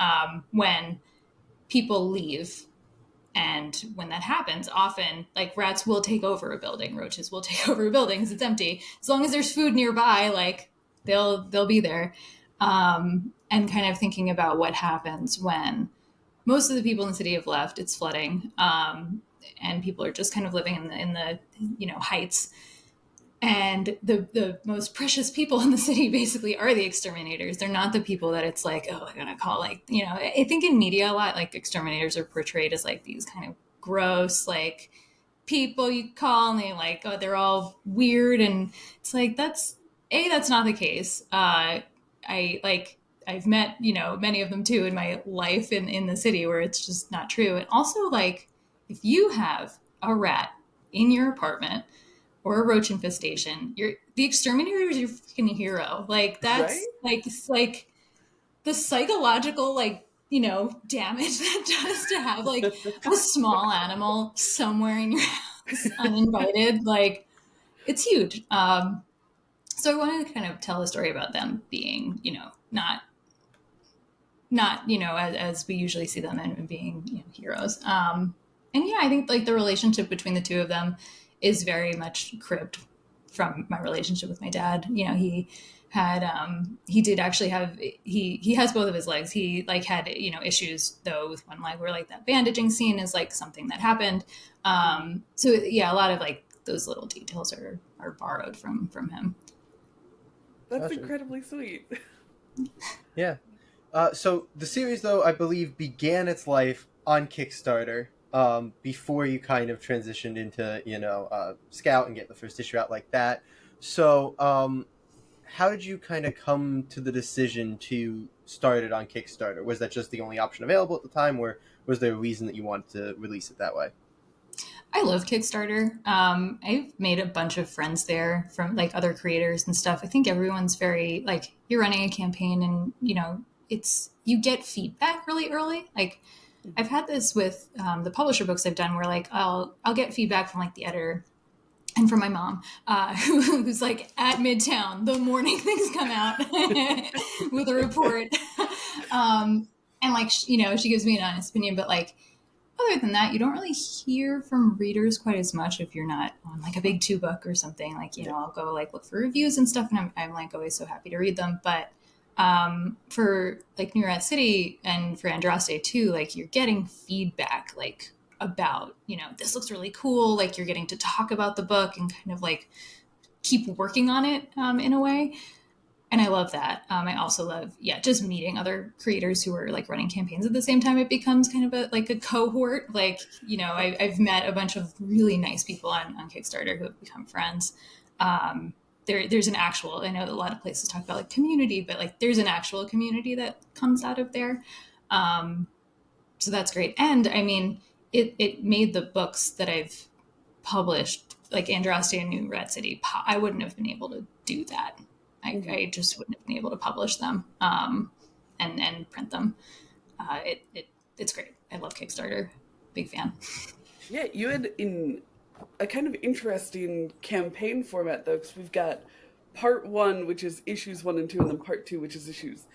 when people leave. And when that happens, often like rats will take over a building, roaches will take over a building because it's empty. As long as there's food nearby, like they'll be there. And kind of thinking about what happens when most of the people in the city have left, it's flooding, and people are just kind of living in the heights. And the most precious people in the city basically are the exterminators. They're not the people that it's like, oh, I'm going to call, like, I think in media a lot, like exterminators are portrayed as like these kind of gross, like people you call, and they like, oh, they're all weird. And it's like, that's not the case. I've met, many of them too in my life in the city where it's just not true. And also like, if you have a rat in your apartment or a roach infestation, the exterminator is your freaking hero. Like that's right? like the psychological damage that does to have like a small animal somewhere in your house uninvited. Like it's huge. So I wanted to kind of tell a story about them being, not as we usually see them, and being heroes. And yeah, I think like the relationship between the two of them is very much cribbed from my relationship with my dad. He had he did actually have he has both of his legs. He like had issues though with one leg, where like that bandaging scene is like something that happened. So yeah, a lot of like those little details are borrowed from him.
That's incredibly sweet.
Yeah. So the series, though, I believe began its life on Kickstarter before you kind of transitioned into, Scout and get the first issue out like that. So how did you kind of come to the decision to start it on Kickstarter? Was that just the only option available at the time, or was there a reason that you wanted to release it that way?
I love Kickstarter. I've made a bunch of friends there from like other creators and stuff. I think everyone's very like, you're running a campaign and, you get feedback really early. Like I've had this with the publisher books I've done, where like I'll get feedback from like the editor and from my mom, who's like at Midtown the morning things come out with a report. And like, she gives me an honest opinion, but like, other than that, you don't really hear from readers quite as much if you're not on like a big 2-book or something. Like, I'll go like look for reviews and stuff, and I'm like always so happy to read them. But for like New Rat City and for Andraste too, like you're getting feedback like about, this looks really cool. Like you're getting to talk about the book and kind of like keep working on it in a way. And I love that. I also love, just meeting other creators who are like running campaigns at the same time. It becomes kind of a cohort. Like, I've met a bunch of really nice people on Kickstarter who have become friends. There's an actual, I know a lot of places talk about like community, but like there's an actual community that comes out of there. So that's great. And I mean, it made the books that I've published, like Andraste and New Red City, I wouldn't have been able to do that. I just wouldn't have been able to publish them and print them. It's great. I love Kickstarter. Big fan.
Yeah, you had in a kind of interesting campaign format, though, because we've got part 1, which is issues 1 and 2, and then part 2, which is issues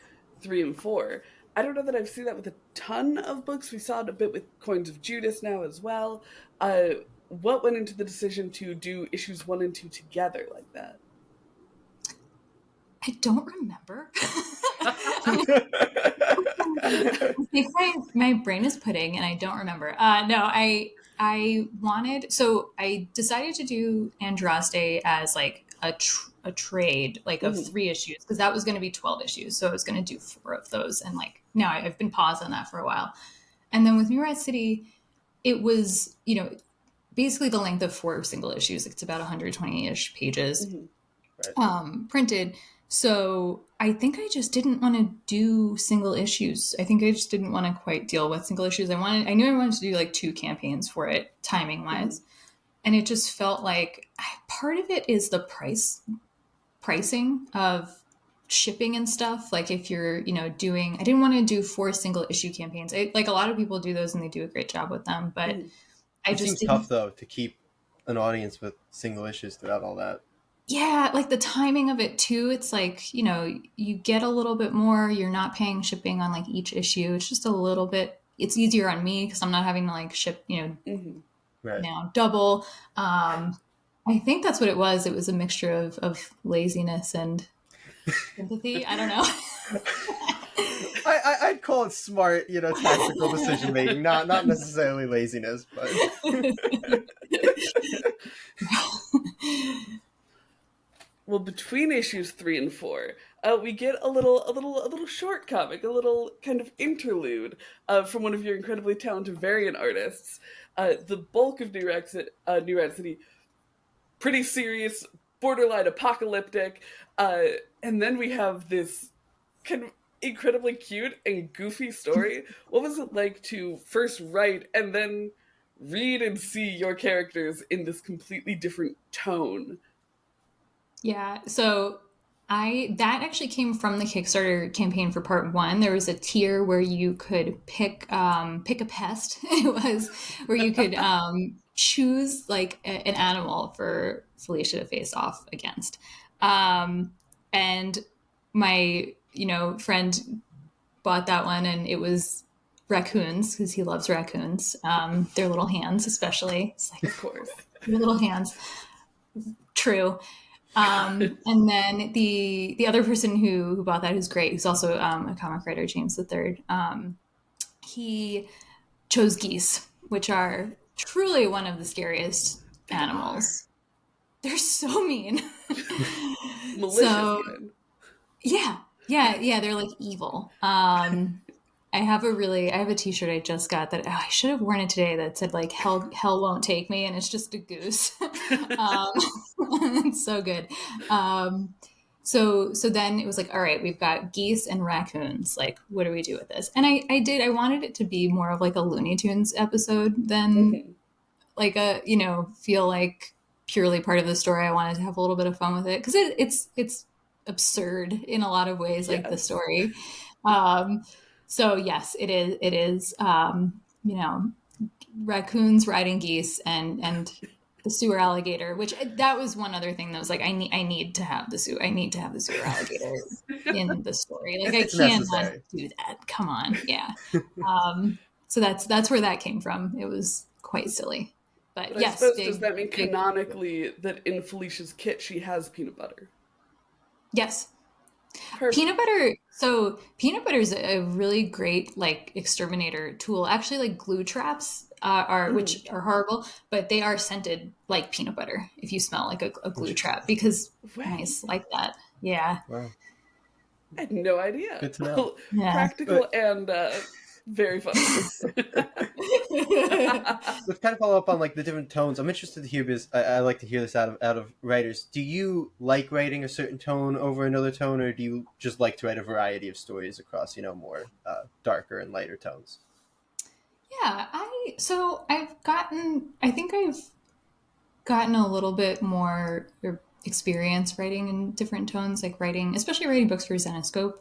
3 and 4. I don't know that I've seen that with a ton of books. We saw it a bit with Coins of Judas now as well. What went into the decision to do issues 1 and 2 together like that?
I don't remember. I think my brain is pudding and I don't remember. No, I decided to do Andraste as like a trade, like of 3 issues, because that was going to be 12 issues. So I was going to do 4 of those. And like, now I've been paused on that for a while. And then with New Red City, it was, basically the length of 4 single issues. It's about 120-ish pages printed. So I think I just didn't want to do single issues. I think I just didn't want to quite deal with single issues. I knew I wanted to do like 2 campaigns for it, timing wise. And it just felt like part of it is the pricing of shipping and stuff. Like if you're, I didn't want to do 4 single issue campaigns. Like a lot of people do those and they do a great job with them, but
it seems tough though to keep an audience with single issues throughout all that.
Yeah, like the timing of it too. It's like, you get a little bit more. You're not paying shipping on like each issue. It's just a little bit, it's easier on me because I'm not having to like ship, double. I think that's what it was. It was a mixture of laziness and sympathy. I don't know.
I'd call it smart, tactical decision making, not necessarily laziness, but.
Well, between issues 3 and 4, we get a little short comic, a little kind of interlude from one of your incredibly talented variant artists. The bulk of New Red City, pretty serious, borderline apocalyptic, and then we have this kind of incredibly cute and goofy story. What was it like to first write and then read and see your characters in this completely different tone?
Yeah, so that actually came from the Kickstarter campaign for part 1. There was a tier where you could pick a pest. It was where you could choose like an animal for Felicia to face off against. And my friend bought that one, and it was raccoons because he loves raccoons. Their little hands, especially. It's like,
of course,
your little hands. True. And then the other person who bought that, who's great, who's also a comic writer, James III, he chose geese, which are truly one of the scariest animals. They're so mean.
Malicious.
So, yeah, they're like evil. I have a t-shirt I just got that I should have worn it today that said like hell won't take me, and it's just a goose. It's so good. So then it was like, all right, we've got geese and raccoons. Like, what do we do with this? And I wanted it to be more of like a Looney Tunes episode than like a, feel like purely part of the story. I wanted to have a little bit of fun with it because it's absurd in a lot of ways, like the story. So yes, it is, raccoons riding geese and the sewer alligator, which that was one other thing that was like, I need to have the sewer alligator in the story. Like I cannot do that. Come on. Yeah. So that's where that came from. It was quite silly, but yes.
I suppose, does that mean canonically that in Felicia's kit, she has peanut butter?
Yes.
Perfect.
Peanut butter is a really great like exterminator tool. Actually, like glue traps which are horrible, but they are scented like peanut butter if you smell like a glue trap because mice like that. Yeah.
Wow.
I had no idea.
Good to know.
Yeah.
Practical and very funny.
Let's kind of follow up on like the different tones. I'm interested to hear because I like to hear this out of writers. Do you like writing a certain tone over another tone, or do you just like to write a variety of stories across, more darker and lighter tones?
Yeah, I think I've gotten a little bit more experience writing in different tones, like especially writing books for Zenescope,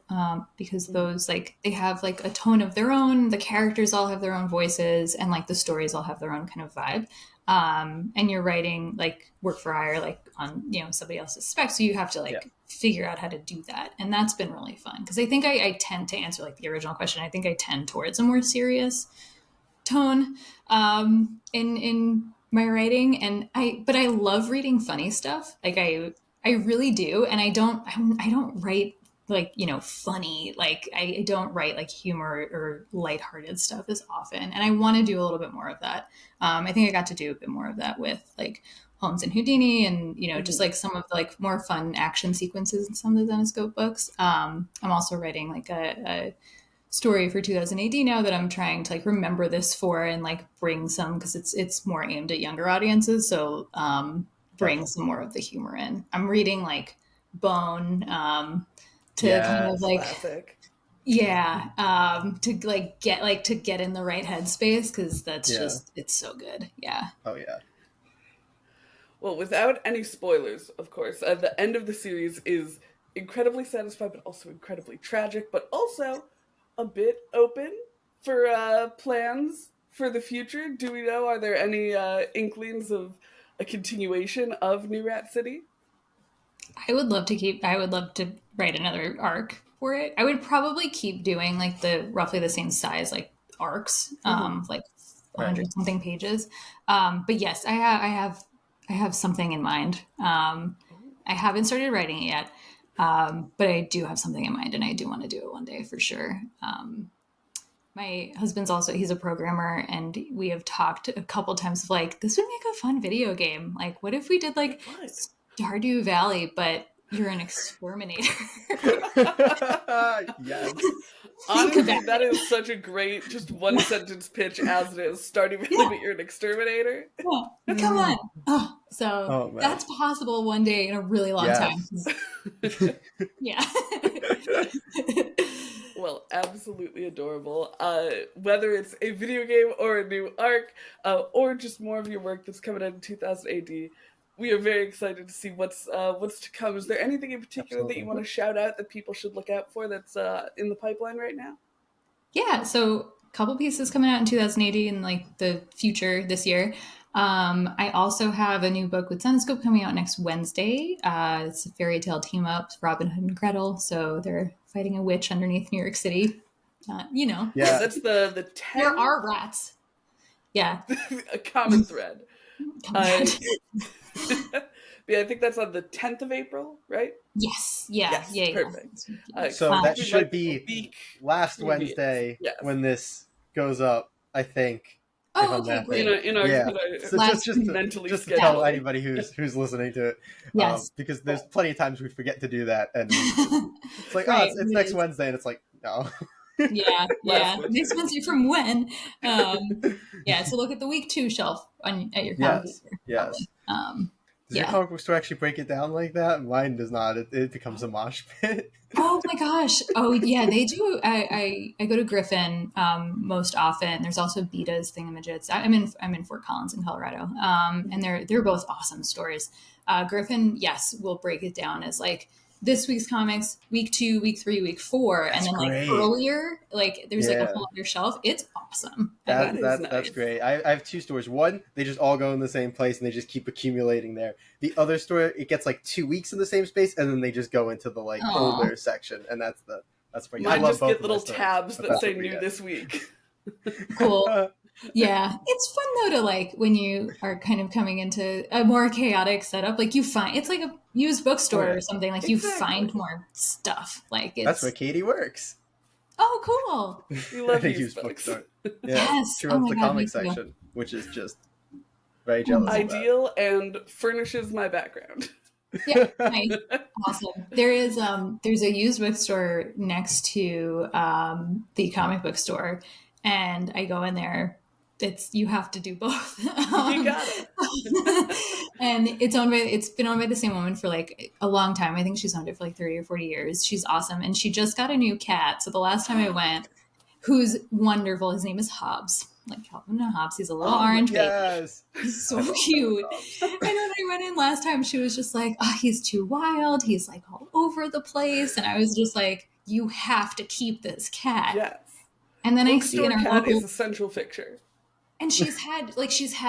because those like they have like a tone of their own. The characters all have their own voices, and like the stories all have their own kind of vibe. And you're writing like work for hire, like on somebody else's spec, so you have to like figure out how to do that, and that's been really fun because I think I tend to answer like the original question. I think I tend towards a more serious tone in my writing, but I love reading funny stuff. Like I really do, and I don't write like funny. Like I don't write like humor or lighthearted stuff as often, and I want to do a little bit more of that. I think I got to do a bit more of that with like Holmes and Houdini, and just like some of the like more fun action sequences in some of the Zenescope books. I'm also writing like a story for 2000 AD now that I'm trying to like remember this for and like bring some, because it's more aimed at younger audiences, so bring some more of the humor in. I'm reading like Bone to kind of like
classic.
To like get in the right headspace, because that's just it's so good.
Oh yeah.
Well, without any spoilers, of course, the end of the series is incredibly satisfying, but also incredibly tragic, but also a bit open for plans for the future. Do we know, are there any inklings of a continuation of New Rat City?
I would love to write another arc for it. I would probably keep doing like the roughly the same size like arcs, like 100 something pages. But yes, I have something in mind. I haven't started writing it yet. But I do have something in mind, and I do want to do it one day for sure. My husband's he's a programmer, and we have talked a couple times of like, this would make a fun video game. Like, what if we did like Stardew Valley, but you're an exterminator?
Yes.
Honestly, that is such a great, just one sentence pitch as it is. Stardew Valley, but you're an exterminator.
Yeah. Come on. That's possible one day in a really long time. Yeah.
Well, absolutely adorable. Whether it's a video game or a new arc, or just more of your work that's coming out in 2000 AD, we are very excited to see what's to come. Is there anything in particular that you want to shout out that people should look out for that's in the pipeline right now? Yeah,
so a couple pieces coming out in 2000 AD in like the future this year. I also have a new book with Zenescope coming out next Wednesday. It's a fairy tale team up, Robin Hood and Gretel. So they're fighting a witch underneath New York City.
Yeah,
that's the 10.
There are rats. Yeah,
a common thread. Yeah, I think that's on the 10th of April, right?
Yes. Yeah.
Perfect.
So that should be last Wednesday when this goes up, I think.
Oh, okay, great.
So just to tell anybody who's listening to it, because there's plenty of times we forget to do that, and it's like, it's next Wednesday, and it's like, no.
Yeah. Next Wednesday from when? So look at the week 2 shelf at your comic book.
Yes. Does your comic book store actually break it down like that? Mine does not. It becomes a mosh pit.
Oh my gosh. Oh yeah, they do. I go to Griffin most often. There's also Beta's Thingamajits. I'm in Fort Collins in Colorado. And they're both awesome stories. Griffin, yes, will break it down as like this week's comics, week 2, week 3, week 4, and then like earlier, like there's like a whole other shelf. It's awesome.
That's great. I have 2 stores. One, they just all go in the same place and they just keep accumulating there. The other store, it gets like 2 weeks in the same space, and then they just go into the like older section, and that's pretty.
Mine just get little tabs that say new this week.
Cool. Yeah, it's fun though to like when you are kind of coming into a more chaotic setup, like you find it's like a used bookstore or something, like you find more stuff. Like
that's where Katie works.
Oh, cool.
We love used bookstore.
Yes.
She runs the comic section, which is just very jealous.
Ideal and furnishes my background.
Yeah, nice. Awesome. There's a used bookstore next to the comic book store, and I go in there. You have to do both.
You gotta.
And it's been owned by the same woman for like a long time. I think she's owned it for like 30 or 40 years. She's awesome, and she just got a new cat. So the last time I went, who's wonderful. His name is Hobbs. Like Calvin Hobbs. He's a little orange baby. He's so cute. And when I went in last time, she was just like, oh, he's too wild. He's like all over the place. And I was just like, you have to keep this cat.
Yes.
And then I see in our
cat
local...
is a central fixture.
And she's had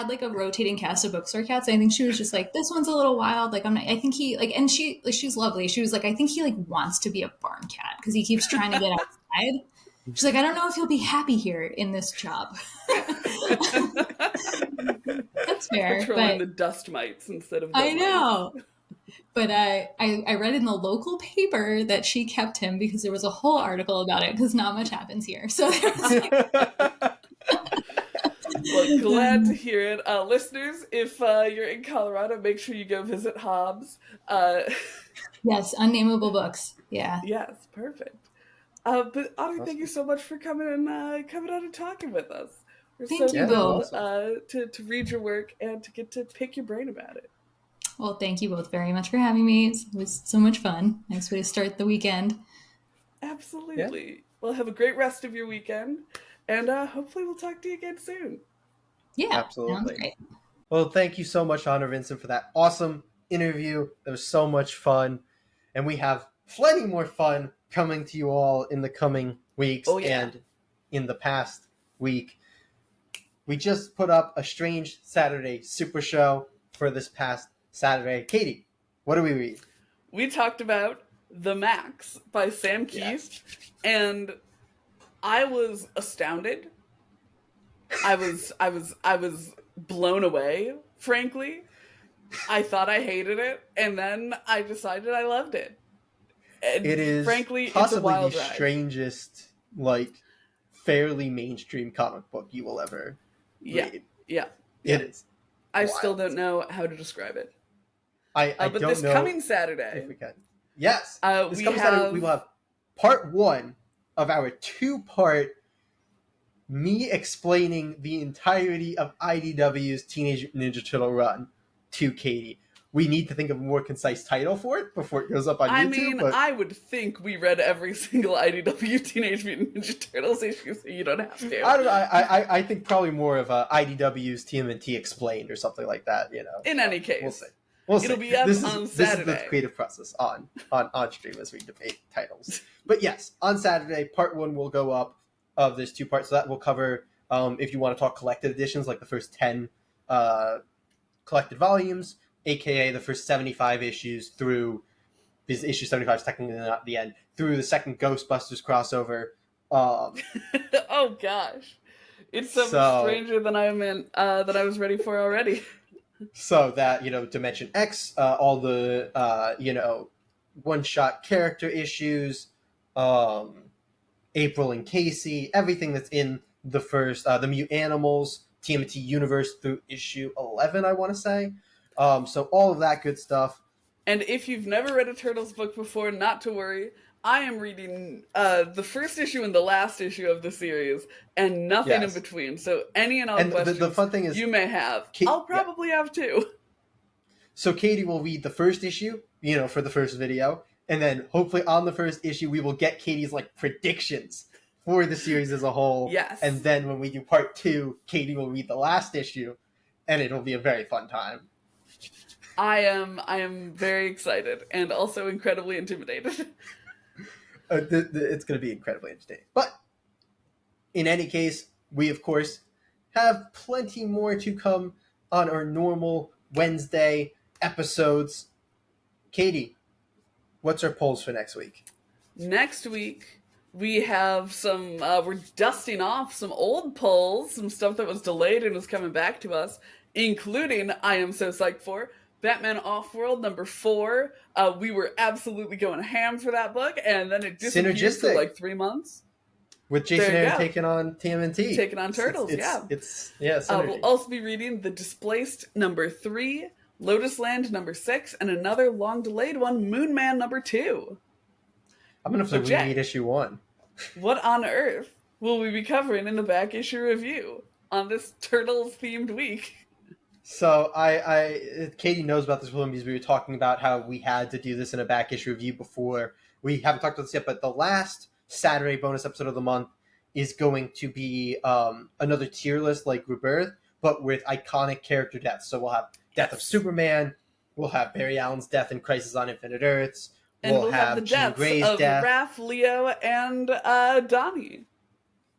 like a rotating cast of bookstore cats. I think she was just like, this one's a little wild. Like I think he like, and she's lovely. She was like, I think he like wants to be a barn cat because he keeps trying to get outside. She's like, I don't know if he'll be happy here in this job. That's fair.
Patrolling the dust mites instead of...
I know. But I read in the local paper that she kept him because there was a whole article about it because not much happens here. So
well, glad to hear it. Listeners, if you're in Colorado, make sure you go visit Hobbs.
Yes, Unnameable Books. Yeah.
Yes, perfect. But Audrey, thank you so much for coming on and talking with us. We're
thank
so
you both.
To read your work and to get to pick your brain about it.
Well, thank you both very much for having me. It was so much fun. Nice way to start the weekend.
Absolutely. Yeah. Well, have a great rest of your weekend, and hopefully we'll talk to you again soon.
Yeah,
absolutely.
Sounds great.
Well, thank you so much, Honor Vincent, for that awesome interview. It was so much fun, and we have plenty more fun coming to you all in the coming weeks and in the past week. We just put up a Strange Saturday Super Show for this past Saturday. Katie, what do we read?
We talked about The Max by Sam Keith, and I was astounded. I was blown away, frankly. I thought I hated it, and then I decided I loved it. And
it is
frankly
possibly
it's a wild
the
ride.
Strangest, like, fairly mainstream comic book you will ever read.
Yeah.
It is.
I still don't know how to describe it.
I
but
don't
this
know
coming Saturday,
if we can. Yes.
This coming Saturday,
we will have part 1 of our 2-part me explaining the entirety of IDW's Teenage Ninja Turtle run to Katie. We need to think of a more concise title for it before it goes up on YouTube.
I mean, I would think we read every single IDW Teenage Mutant Ninja Turtles issue, so you don't have to.
I don't know. I think probably more of IDW's TMNT Explained or something like that. You know.
In any case,
we'll see. We'll see.
It'll be up on Saturday.
This is the creative process on stream as we debate titles. But yes, on Saturday, part 1 will go up of this 2 parts. So that will cover, if you want to talk collected editions, like the first 10 collected volumes, aka the first 75 issues through, because issue 75 is technically not the end, through the second Ghostbusters crossover.
Oh gosh, it's so much stranger than I meant that I was ready for already.
So that, Dimension X, all the one-shot character issues, April and Casey, everything that's in the first, the Mute Animals, TMNT Universe through issue 11, I want to say. So all of that good stuff.
And if you've never read a Turtles book before, not to worry. I am reading the first issue and the last issue of the series, and nothing in between. So any and all questions
the fun thing is,
you may have, I'll probably have too.
So Katie will read the first issue, for the first video, and then hopefully on the first issue we will get Katie's predictions for the series as a whole.
Yes.
And then when we do part 2, Katie will read the last issue, and it'll be a very fun time.
I am very excited and also incredibly intimidated.
It's going to be incredibly entertaining. But in any case, we of course have plenty more to come on our normal Wednesday episodes. Katie, what's our polls for next week?
Next week, we have some, we're dusting off some old polls, some stuff that was delayed and is coming back to us, including, I am so psyched for, Batman Offworld number 4. We were absolutely going ham for that book, and then it disappeared for 3 months.
With Jason Aaron taking on TMNT.
Taking on Turtles,
We'll also be reading
The Displaced number 3, Lotus Land number 6, and another long-delayed one, Moon Man number 2.
I'm going to
So,
read
Jack,
issue 1.
What on earth will we be covering in the back issue review on this Turtles-themed week?
So Katie knows about this one because we were talking about how we had to do this in a back issue review before. We haven't talked about this yet, but the last Saturday bonus episode of the month is going to be another tier list like Rebirth, but with iconic character deaths. So we'll have Death of Superman, we'll have Barry Allen's death in Crisis on Infinite Earths,
and we'll have the
Jean
deaths
Grey's
of
death.
Raph, Leo, and Donnie.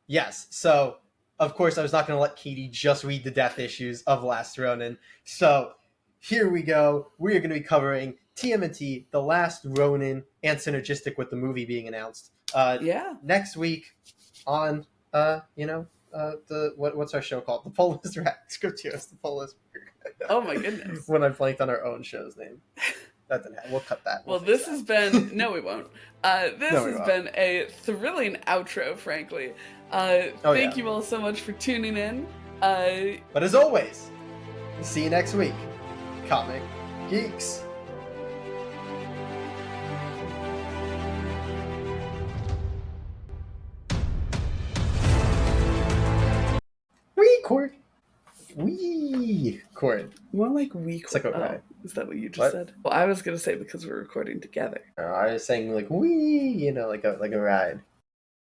Yes, so of course I was not going to let Katie just read the death issues of Last Ronin. So here we go. We are going to be covering TMNT, The Last Ronin, and synergistic with the movie being announced. Next week on what's our show called? The Polis Scriptios, the Polis.
Oh my goodness!
When I blanked on our own show's name. That didn't happen. We'll cut that.
Well, this has been... No, we won't. This has been a thrilling outro, frankly. Thank you all so much for tuning in.
But as always, see you next week, Comic Geeks. Record.
More like we.
It's like a ride.
Is that what you just said? Well, I was gonna say because we're recording together.
I was saying like like a ride.